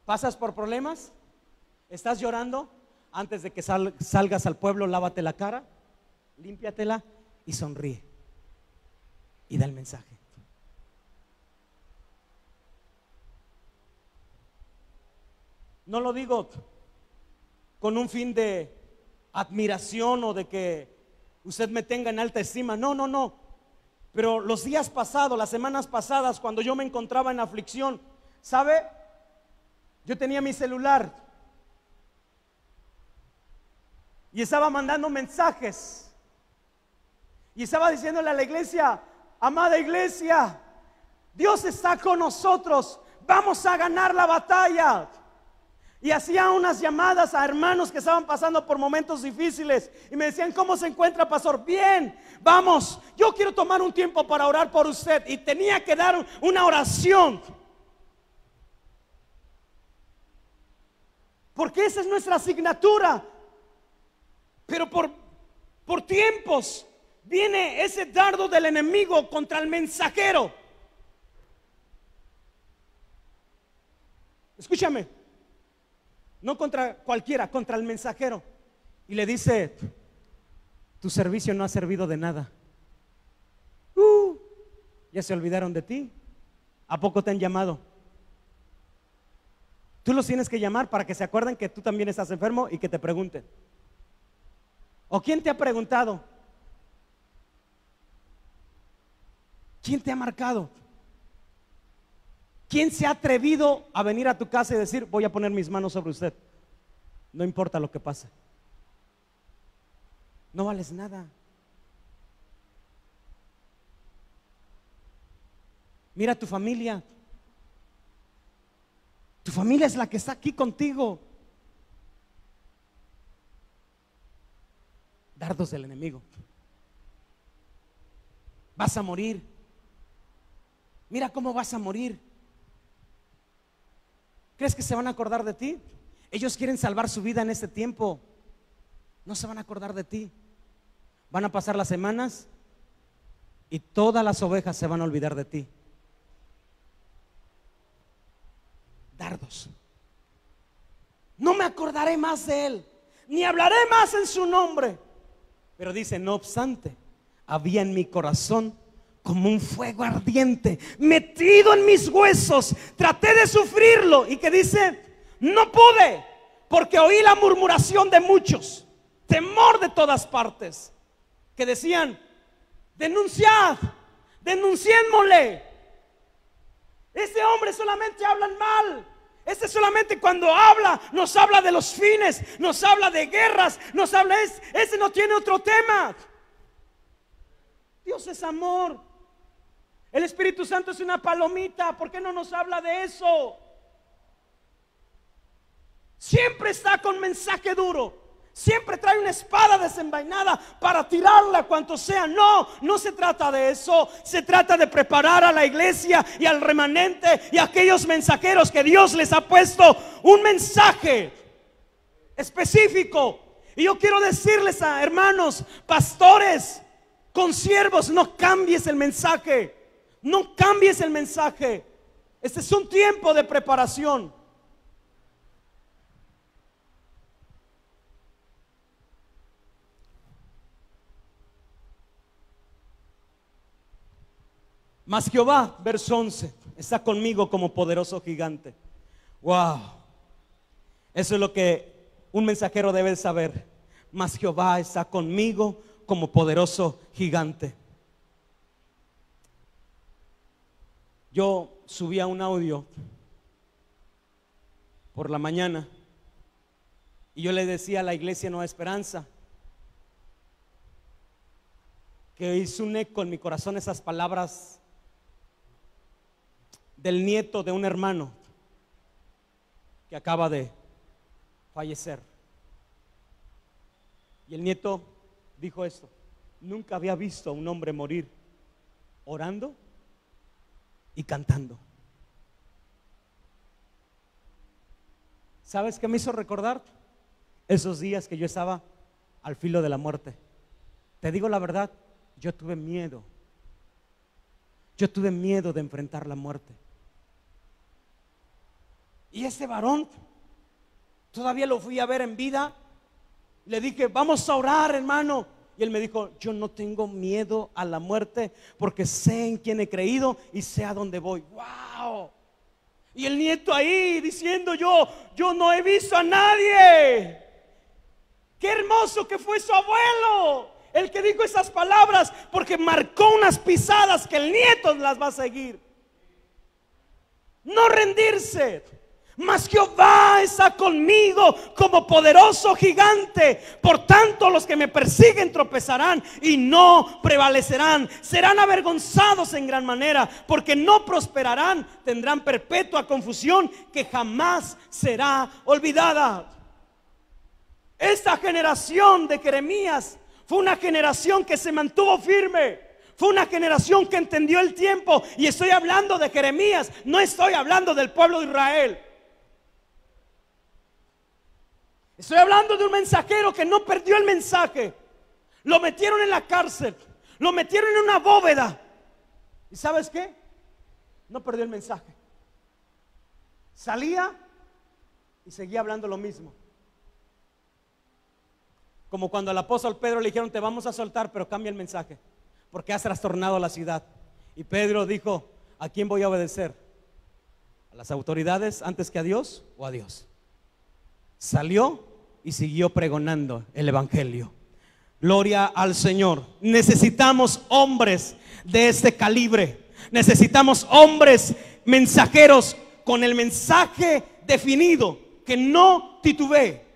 ¿Pasas por problemas? ¿Estás llorando? Antes de que salgas al pueblo, lávate la cara, límpiatela y sonríe. Y da el mensaje. No lo digo con un fin de admiración o de que usted me tenga en alta estima. No, no, no. Pero los días pasados, las semanas pasadas, cuando yo me encontraba en aflicción, ¿sabe? Yo tenía mi celular y estaba mandando mensajes y estaba diciéndole a la iglesia: amada iglesia, Dios está con nosotros, vamos a ganar la batalla. Y hacía unas llamadas a hermanos que estaban pasando por momentos difíciles y me decían: ¿cómo se encuentra, pastor? Bien, vamos, yo quiero tomar un tiempo para orar por usted. Y tenía que dar una oración, porque esa es nuestra asignatura. Pero por tiempos viene ese dardo del enemigo contra el mensajero. Escúchame, no contra cualquiera, contra el mensajero. Y le dice: tu servicio no ha servido de nada. Ya se olvidaron de ti. ¿A poco te han llamado? Tú los tienes que llamar para que se acuerden que tú también estás enfermo y que te pregunten. ¿O quién te ha preguntado? ¿Quién te ha marcado? ¿Quién se ha atrevido a venir a tu casa y decir: voy a poner mis manos sobre usted? No importa lo que pase. No vales nada. Mira tu familia. Tu familia es la que está aquí contigo. Dardos del enemigo. Vas a morir. Mira cómo vas a morir. ¿Crees que se van a acordar de ti? Ellos quieren salvar su vida en este tiempo. No se van a acordar de ti. Van a pasar las semanas y todas las ovejas se van a olvidar de ti. Dardos. No me acordaré más de él, ni hablaré más en su nombre. Pero dice: no obstante, había en mi corazón como un fuego ardiente metido en mis huesos. Traté de sufrirlo. Y que dice: no pude, porque oí la murmuración de muchos, temor de todas partes, que decían: denunciad, denunciémosle. Ese hombre solamente hablan mal. Este solamente cuando habla, nos habla de los fines, nos habla de guerras, nos habla, ese no tiene otro tema. Dios es amor. El Espíritu Santo es una palomita. ¿Por qué no nos habla de eso? Siempre está con mensaje duro. Siempre trae una espada desenvainada para tirarla a cuanto sea. No, no se trata de eso. Se trata de preparar a la iglesia y al remanente y a aquellos mensajeros que Dios les ha puesto un mensaje específico. Y yo quiero decirles a hermanos, pastores, consiervos: no cambies el mensaje. No cambies el mensaje. Este es un tiempo de preparación. Mas Jehová, verso 11, está conmigo como poderoso gigante. Wow. Eso es lo que un mensajero debe saber. Mas Jehová está conmigo como poderoso gigante. Yo subía un audio por la mañana y yo le decía a la iglesia Nueva Esperanza, que hizo un eco en mi corazón esas palabras del nieto de un hermano que acaba de fallecer. Y el nieto dijo esto: nunca había visto a un hombre morir orando y cantando. ¿Sabes qué me hizo recordar? Esos días que yo estaba al filo de la muerte. Te digo la verdad, yo tuve miedo. Yo tuve miedo de enfrentar la muerte. Y ese varón, todavía lo fui a ver en vida. Le dije: vamos a orar, hermano. Y él me dijo: yo no tengo miedo a la muerte, porque sé en quién he creído y sé a dónde voy. ¡Wow! Y el nieto ahí diciendo: yo no he visto a nadie. Qué hermoso que fue su abuelo el que dijo esas palabras, porque marcó unas pisadas que el nieto las va a seguir. No rendirse, mas Jehová está conmigo como poderoso gigante. Por tanto, los que me persiguen tropezarán y no prevalecerán. Serán avergonzados en gran manera, porque no prosperarán. Tendrán perpetua confusión que jamás será olvidada. Esta generación de Jeremías fue una generación que se mantuvo firme. Fue una generación que entendió el tiempo. Y estoy hablando de Jeremías, no estoy hablando del pueblo de Israel. Estoy hablando de un mensajero que no perdió el mensaje. Lo metieron en la cárcel, lo metieron en una bóveda. ¿Y sabes qué? No perdió el mensaje. Salía y seguía hablando lo mismo. Como cuando al apóstol Pedro le dijeron: te vamos a soltar, pero cambia el mensaje, porque has trastornado la ciudad. Y Pedro dijo: ¿a quién voy a obedecer? ¿A las autoridades antes que a Dios o a Dios? Salió y siguió pregonando el evangelio. Gloria al Señor. Necesitamos hombres de este calibre. Necesitamos hombres mensajeros con el mensaje definido, que no titubee.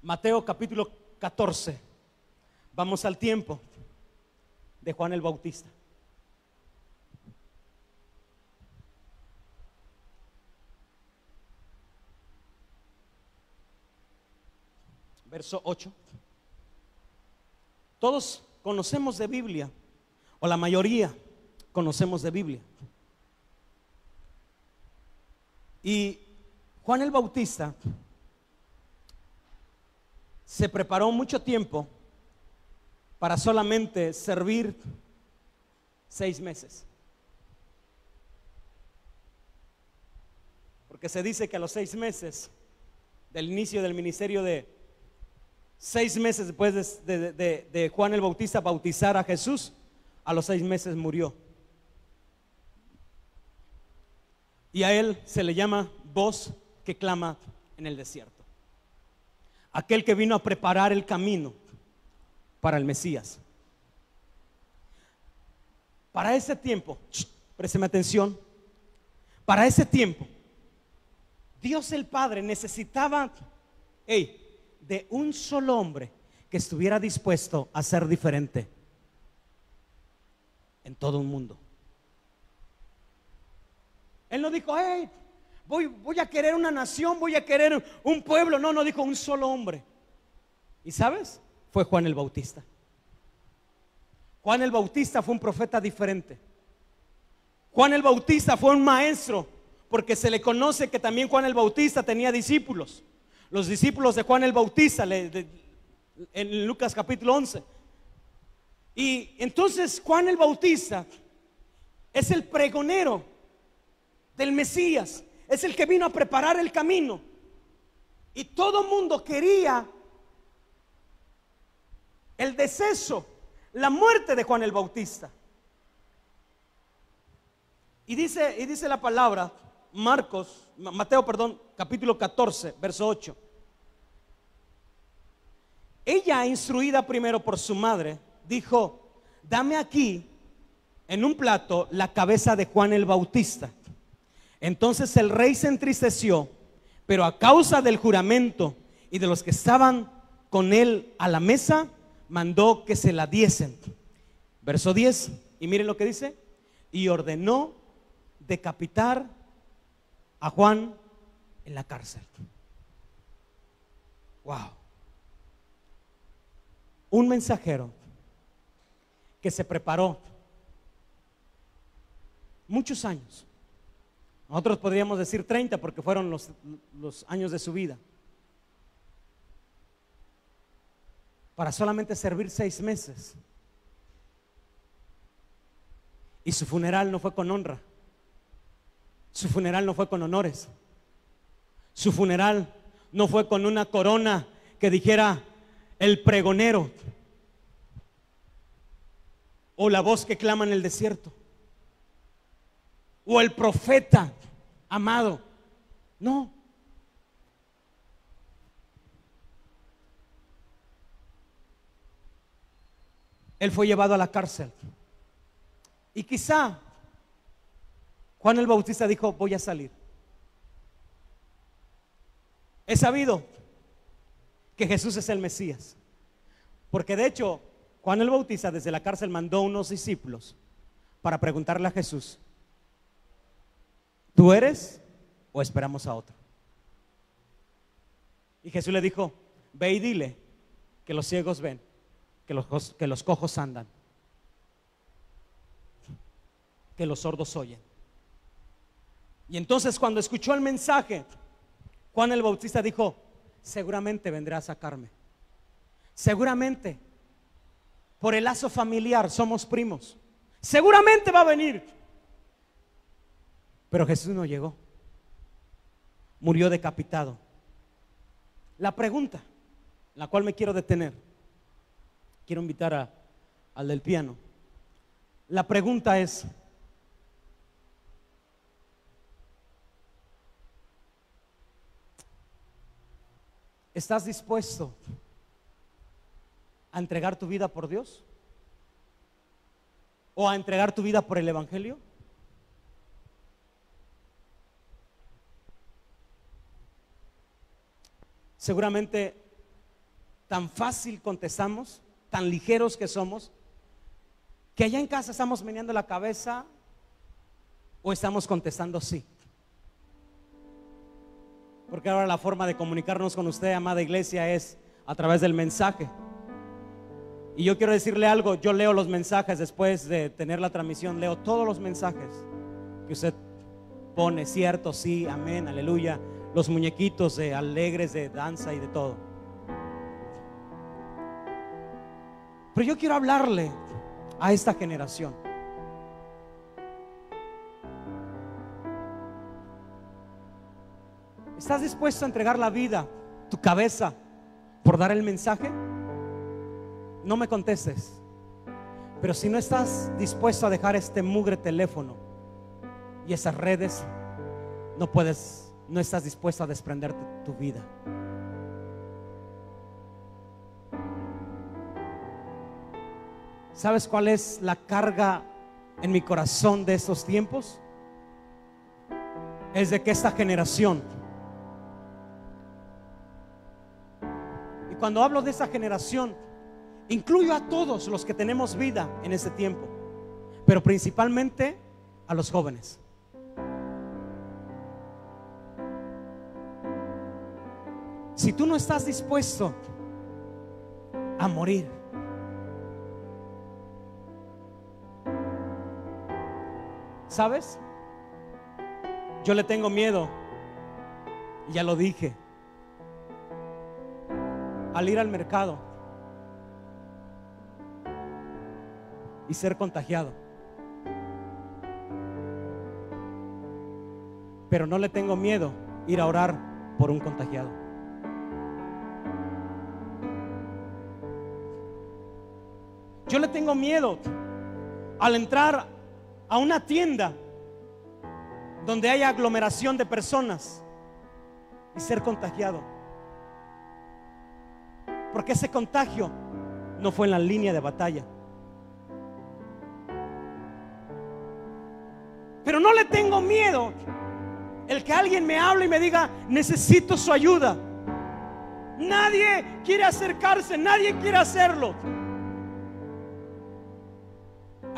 Mateo capítulo 14. Vamos al tiempo de Juan el Bautista. Verso 8. Todos conocemos de Biblia, o la mayoría conocemos de Biblia. Y Juan el Bautista se preparó mucho tiempo para solamente servir 6 meses. Porque se dice que a los 6 meses del inicio del ministerio, de 6 meses después de Juan el Bautista bautizar a Jesús, a los 6 meses murió. Y a él se le llama voz que clama en el desierto. Aquel que vino a preparar el camino para el Mesías. Para ese tiempo, présteme atención, para ese tiempo, Dios el Padre necesitaba de un solo hombre que estuviera dispuesto a ser diferente en todo un mundo. Él no dijo: voy a querer una nación, voy a querer un pueblo. No, dijo un solo hombre. ¿Y sabes? Fue Juan el Bautista. Juan el Bautista fue un profeta diferente. Juan el Bautista fue un maestro, porque se le conoce que también Juan el Bautista tenía discípulos. Los discípulos de Juan el Bautista, en Lucas capítulo 11. Y entonces Juan el Bautista es el pregonero del Mesías. Es el que vino a preparar el camino. Y todo el mundo quería el deceso, la muerte de Juan el Bautista. Y dice la palabra, Mateo, capítulo 14, verso 8. Ella, instruida primero por su madre, dijo: dame aquí en un plato la cabeza de Juan el Bautista. Entonces el rey se entristeció, pero a causa del juramento y de los que estaban con él a la mesa, mandó que se la diesen. Verso 10, y miren lo que dice: y ordenó decapitar a Juan en la cárcel. Wow. Un mensajero que se preparó muchos años. Nosotros podríamos decir 30 porque fueron los años de su vida. Para solamente servir 6 meses. Y su funeral no fue con honra. Su funeral no fue con honores. Su funeral no fue con una corona que dijera el pregonero o la voz que clama en el desierto o el profeta amado. No. Él fue llevado a la cárcel. Y quizá Juan el Bautista dijo: voy a salir. He sabido que Jesús es el Mesías, porque de hecho Juan el Bautista desde la cárcel mandó unos discípulos para preguntarle a Jesús: ¿tú eres o esperamos a otro? Y Jesús le dijo: ve y dile que los ciegos ven, que los cojos andan, que los sordos oyen. Y entonces cuando escuchó el mensaje, Juan el Bautista dijo: seguramente vendrá a sacarme. Seguramente por el lazo familiar somos primos. Seguramente va a venir. Pero Jesús no llegó. Murió decapitado. La pregunta, en la cual me quiero detener, quiero invitar al del piano. La pregunta es: ¿estás dispuesto a entregar tu vida por Dios? ¿O a entregar tu vida por el Evangelio? Seguramente tan fácil contestamos, tan ligeros que somos, que allá en casa estamos meneando la cabeza o estamos contestando sí. Porque ahora la forma de comunicarnos con usted, amada iglesia, es a través del mensaje. Y yo quiero decirle algo: yo leo los mensajes después de tener la transmisión, leo todos los mensajes que usted pone, cierto, sí, amén, aleluya, los muñequitos de alegres de danza y de todo. Pero yo quiero hablarle a esta generación. ¿Estás dispuesto a entregar la vida, tu cabeza, por dar el mensaje? No me contestes. Pero si no estás dispuesto a dejar este mugre teléfono y esas redes, no estás dispuesto a desprenderte tu vida. ¿Sabes cuál es la carga en mi corazón de estos tiempos? Es de que esta generación, y cuando hablo de esa generación, incluyo a todos los que tenemos vida en este tiempo, pero principalmente a los jóvenes. Si tú no estás dispuesto a morir, ¿sabes? Yo le tengo miedo, y ya lo dije, al ir al mercado y ser contagiado. Pero no le tengo miedo ir a orar por un contagiado. Yo le tengo miedo al entrar a una tienda donde haya aglomeración de personas y ser contagiado, porque ese contagio no fue en la línea de batalla. Pero no le tengo miedo el que alguien me hable y me diga: necesito su ayuda. Nadie quiere acercarse, nadie quiere hacerlo.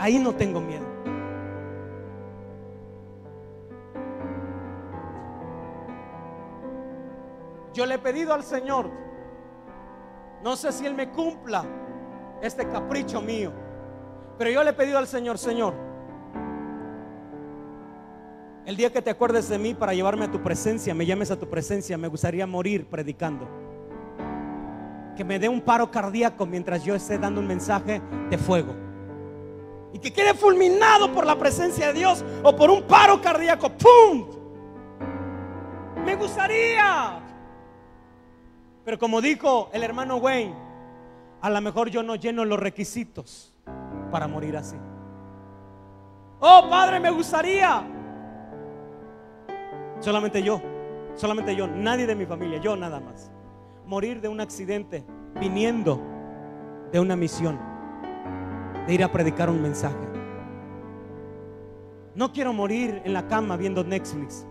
Ahí no tengo miedo. yo le he pedido al Señor, no sé si Él me cumpla este capricho mío, pero yo le he pedido al Señor: Señor, el día que te acuerdes de mí para llevarme a tu presencia, me llames a tu presencia, me gustaría morir predicando. Que me dé un paro cardíaco mientras yo esté dando un mensaje de fuego, y que quede fulminado por la presencia de Dios o por un paro cardíaco. ¡Pum! Me gustaría. Pero como dijo el hermano Wayne, a lo mejor yo no lleno los requisitos para morir así. Oh, Padre, me gustaría. Solamente yo, nadie de mi familia, yo nada más. Morir de un accidente viniendo de una misión, de ir a predicar un mensaje. No quiero morir en la cama viendo Netflix.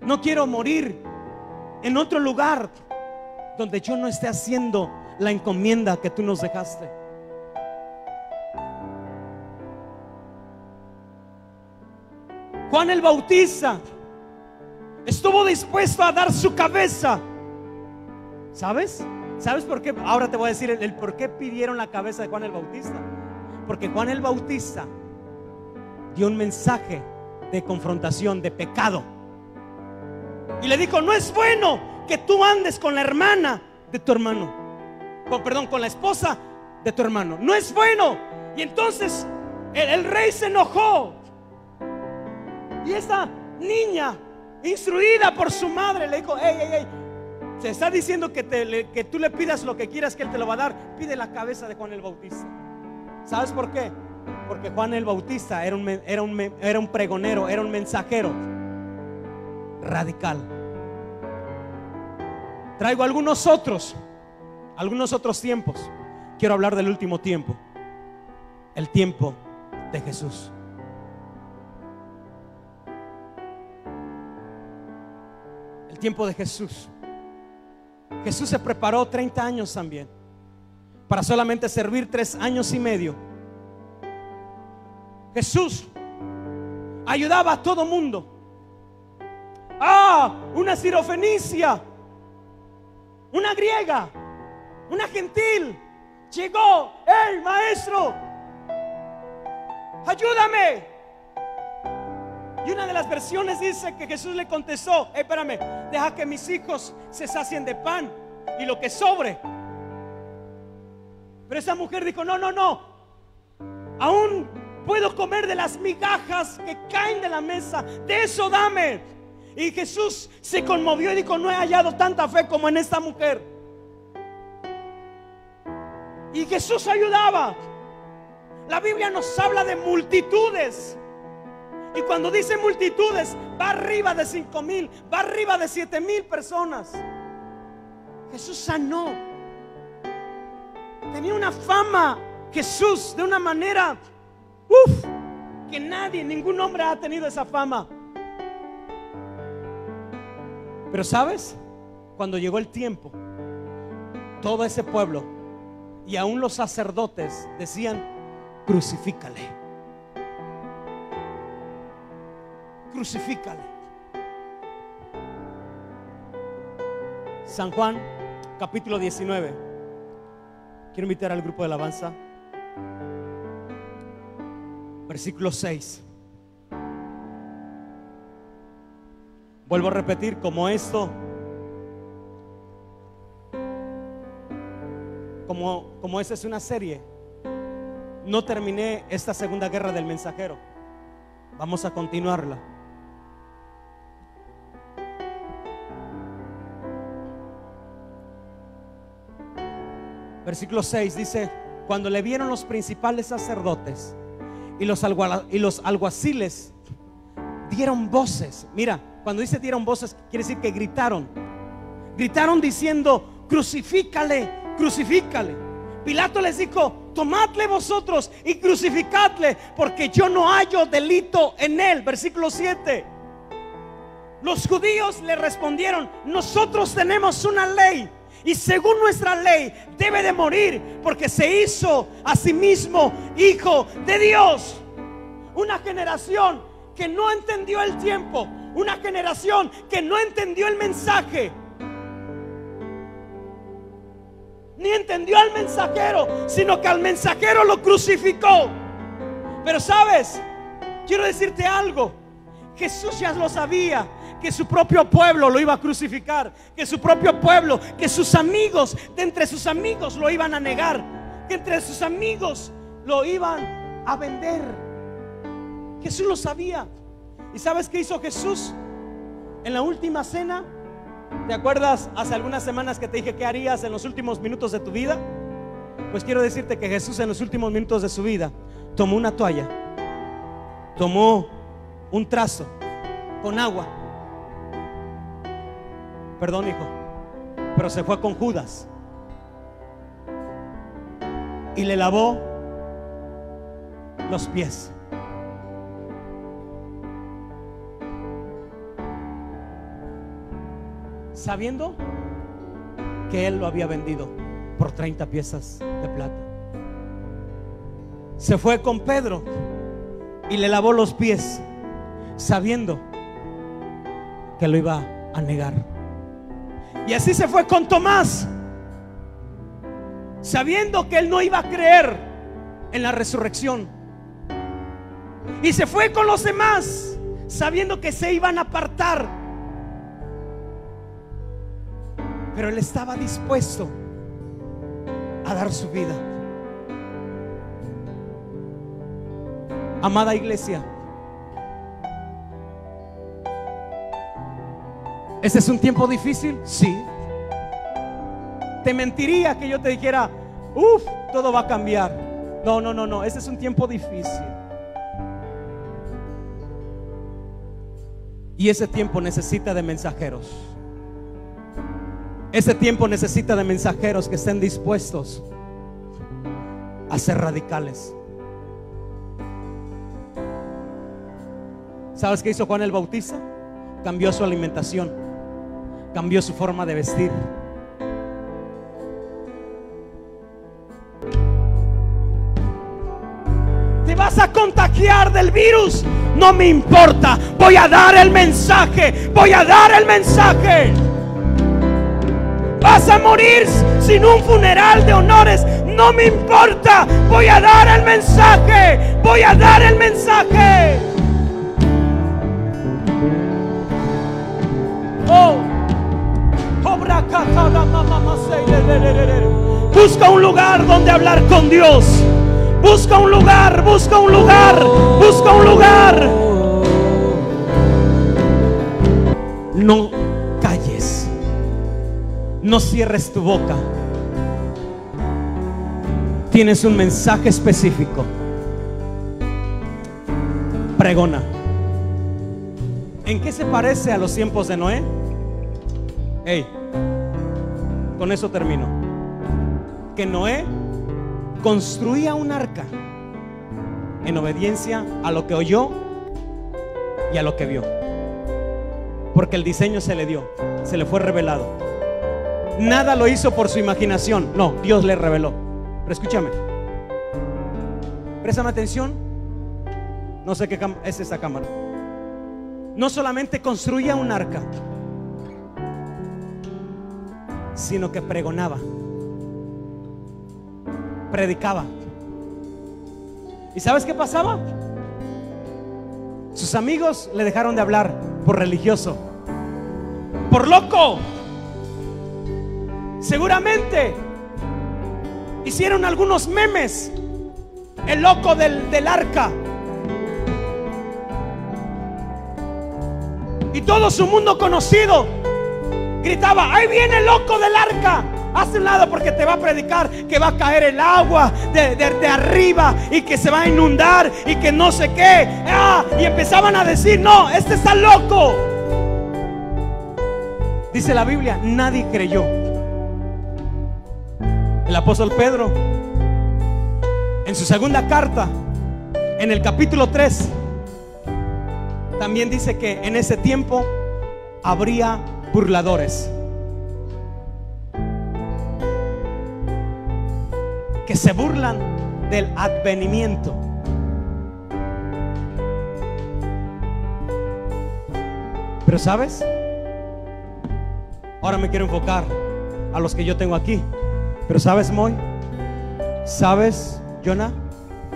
No quiero morir en otro lugar donde yo no esté haciendo la encomienda que tú nos dejaste. Juan el Bautista estuvo dispuesto a dar su cabeza. ¿Sabes? ¿Sabes por qué? Ahora te voy a decir el por qué pidieron la cabeza de Juan el Bautista. Porque Juan el Bautista dio un mensaje de confrontación, de pecado, y le dijo: no es bueno que tú andes con la hermana de tu hermano, con la esposa de tu hermano. No es bueno. Y entonces el rey se enojó, y esta niña, instruida por su madre, le dijo: hey, se está diciendo que tú le pidas lo que quieras, que Él te lo va a dar. Pide la cabeza de Juan el Bautista. ¿Sabes por qué? Porque Juan el Bautista era un pregonero, era un mensajero radical. Traigo algunos otros tiempos. Quiero hablar del último tiempo, el tiempo de Jesús. El tiempo de Jesús. Jesús se preparó 30 años también, para solamente servir 3 años y medio. Jesús ayudaba a todo mundo. Una sirofenicia, una griega, una gentil llegó: hey, maestro, ayúdame. Y una de las versiones dice que Jesús le contestó: espérame, deja que mis hijos se sacien de pan y lo que sobre. Pero esa mujer dijo: no, aún puedo comer de las migajas que caen de la mesa, de eso dame. Y Jesús se conmovió y dijo: no he hallado tanta fe como en esta mujer. Y Jesús ayudaba. La Biblia nos habla de multitudes. Y cuando dice multitudes, va arriba de 5,000, va arriba de 7,000 personas. Jesús sanó. Tenía una fama Jesús de una manera que ningún hombre ha tenido esa fama. Pero ¿sabes? Cuando llegó el tiempo, todo ese pueblo y aún los sacerdotes decían: crucifícale. Crucifícale. San Juan, capítulo 19. Quiero invitar al grupo de alabanza. Versículo 6. Vuelvo a repetir, como esta es una serie, no terminé esta segunda guerra del mensajero. Vamos a continuarla. Versículo 6 dice: cuando le vieron los principales sacerdotes y los alguaciles, dieron voces. Mira, cuando dice dieron voces, quiere decir que gritaron diciendo: crucifícale, crucifícale. Pilato les dijo: tomadle vosotros y crucificadle, porque yo no hallo delito en él. Versículo 7. Los judíos le respondieron: nosotros tenemos una ley, y según nuestra ley debe de morir, porque se hizo a sí mismo hijo de Dios. Una generación que no entendió el tiempo, una generación que no entendió el mensaje, ni entendió al mensajero, sino que al mensajero lo crucificó. Pero sabes, quiero decirte algo. Jesús ya lo sabía, que su propio pueblo lo iba a crucificar, que su propio pueblo, que sus amigos, de entre sus amigos lo iban a negar, que entre sus amigos lo iban a vender. Jesús lo sabía. ¿Y sabes qué hizo Jesús en la última cena? ¿Te acuerdas hace algunas semanas que te dije qué harías en los últimos minutos de tu vida? Pues quiero decirte que Jesús en los últimos minutos de su vida tomó una toalla, tomó un trazo con agua. Perdón, hijo, pero se fue con Judas y le lavó los pies. Sabiendo que él lo había vendido por 30 piezas de plata. Se fue con Pedro y le lavó los pies, sabiendo que lo iba a negar. Y así se fue con Tomás, sabiendo que él no iba a creer en la resurrección. Y se fue con los demás, sabiendo que se iban a apartar. Pero él estaba dispuesto a dar su vida. Amada iglesia, ¿este es un tiempo difícil? Sí. Te mentiría que yo te dijera, todo va a cambiar. No, este es un tiempo difícil. Y ese tiempo necesita de mensajeros. Ese tiempo necesita de mensajeros que estén dispuestos a ser radicales. ¿Sabes qué hizo Juan el Bautista? Cambió su alimentación, cambió su forma de vestir. ¿Te vas a contagiar del virus? No me importa, voy a dar el mensaje, voy a dar el mensaje. Vas a morir sin un funeral de honores, no me importa, voy a dar el mensaje, voy a dar el mensaje. Busca un lugar donde hablar con Dios. Busca un lugar, busca un lugar, busca un lugar. No calles. No cierres tu boca. Tienes un mensaje específico. Pregona. ¿En qué se parece a los tiempos de Noé? Con eso termino. Que Noé construía un arca en obediencia a lo que oyó y a lo que vio. Porque el diseño se le dio, se le fue revelado. Nada lo hizo por su imaginación. No, Dios le reveló. Pero escúchame, préstame atención. No sé qué es esta cámara. No solamente construía un arca, sino que pregonaba, predicaba. ¿Y sabes qué pasaba? Sus amigos le dejaron de hablar por religioso, por loco. Seguramente hicieron algunos memes. El loco del arca. Y todo su mundo conocido gritaba: ahí viene el loco del arca. Haz un lado porque te va a predicar que va a caer el agua de arriba y que se va a inundar y que no sé qué. Y empezaban a decir: no, este está loco. Dice la Biblia, nadie creyó. El apóstol Pedro, en su segunda carta, en el capítulo 3, también dice que en ese tiempo habría burladores, que se burlan del advenimiento. Pero ¿sabes? Ahora me quiero enfocar a los que yo tengo aquí, Pero ¿sabes, Moy? ¿Sabes, Jonah?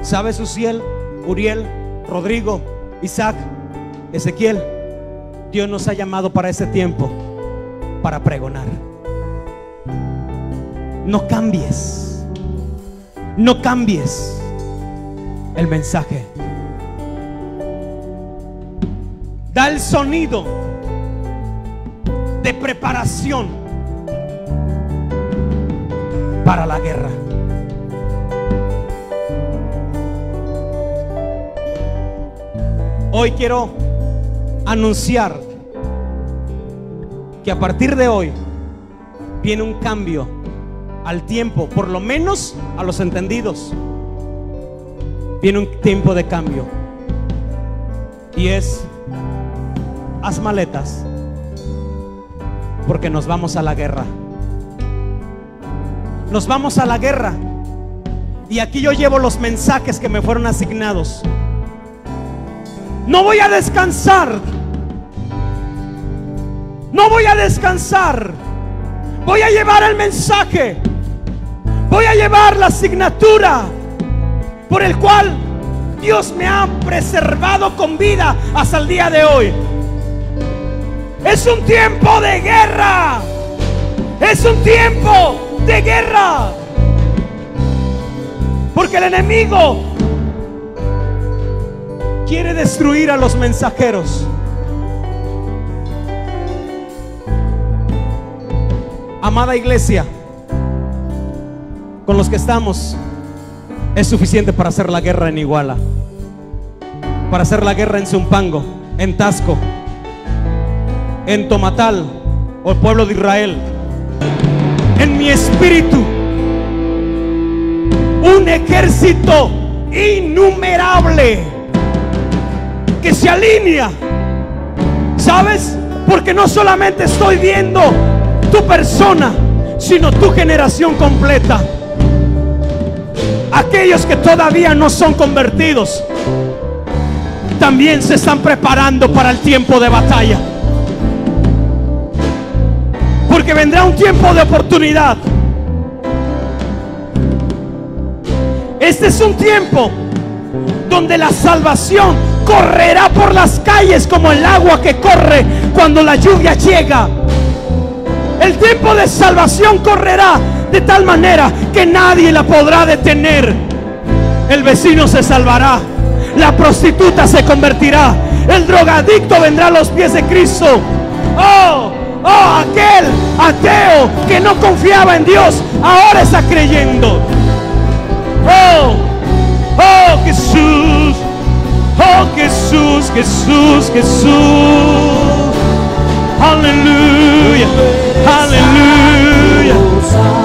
¿Sabes, Uziel, Uriel, Rodrigo, Isaac, Ezequiel? Dios nos ha llamado para ese tiempo, para pregonar. No cambies, no cambies el mensaje. Da el sonido de preparación para la guerra. Hoy quiero anunciar que a partir de hoy viene un cambio al tiempo, por lo menos a los entendidos. Viene un tiempo de cambio, y es: haz maletas, porque nos vamos a la guerra. Nos vamos a la guerra. Y aquí yo llevo los mensajes que me fueron asignados. No voy a descansar. No voy a descansar. Voy a llevar el mensaje. Voy a llevar la asignatura por el cual Dios me ha preservado con vida hasta el día de hoy. Es un tiempo de guerra. Es un tiempo de guerra. Porque el enemigo quiere destruir a los mensajeros. Amada iglesia, con los que estamos es suficiente para hacer la guerra en Iguala, para hacer la guerra en Zumpango, en Tasco, en Tomatal o el pueblo de Israel. En mi espíritu un ejército innumerable que se alinea. ¿Sabes? Porque no solamente estoy viendo tu persona, sino tu generación completa. Aquellos que todavía no son convertidos también se están preparando para el tiempo de batalla, porque vendrá un tiempo de oportunidad. Este es un tiempo donde la salvación correrá por las calles como el agua que corre cuando la lluvia llega. El tiempo de salvación correrá de tal manera que nadie la podrá detener. El vecino se salvará, la prostituta se convertirá, el drogadicto vendrá a los pies de Cristo. Oh, aquel ateo que no confiaba en Dios ahora está creyendo. Oh Jesús, oh Jesús, Jesús, Jesús. Aleluya, aleluya,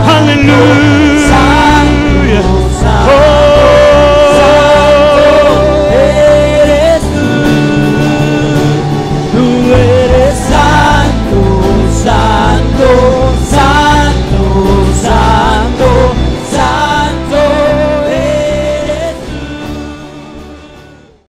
aleluya.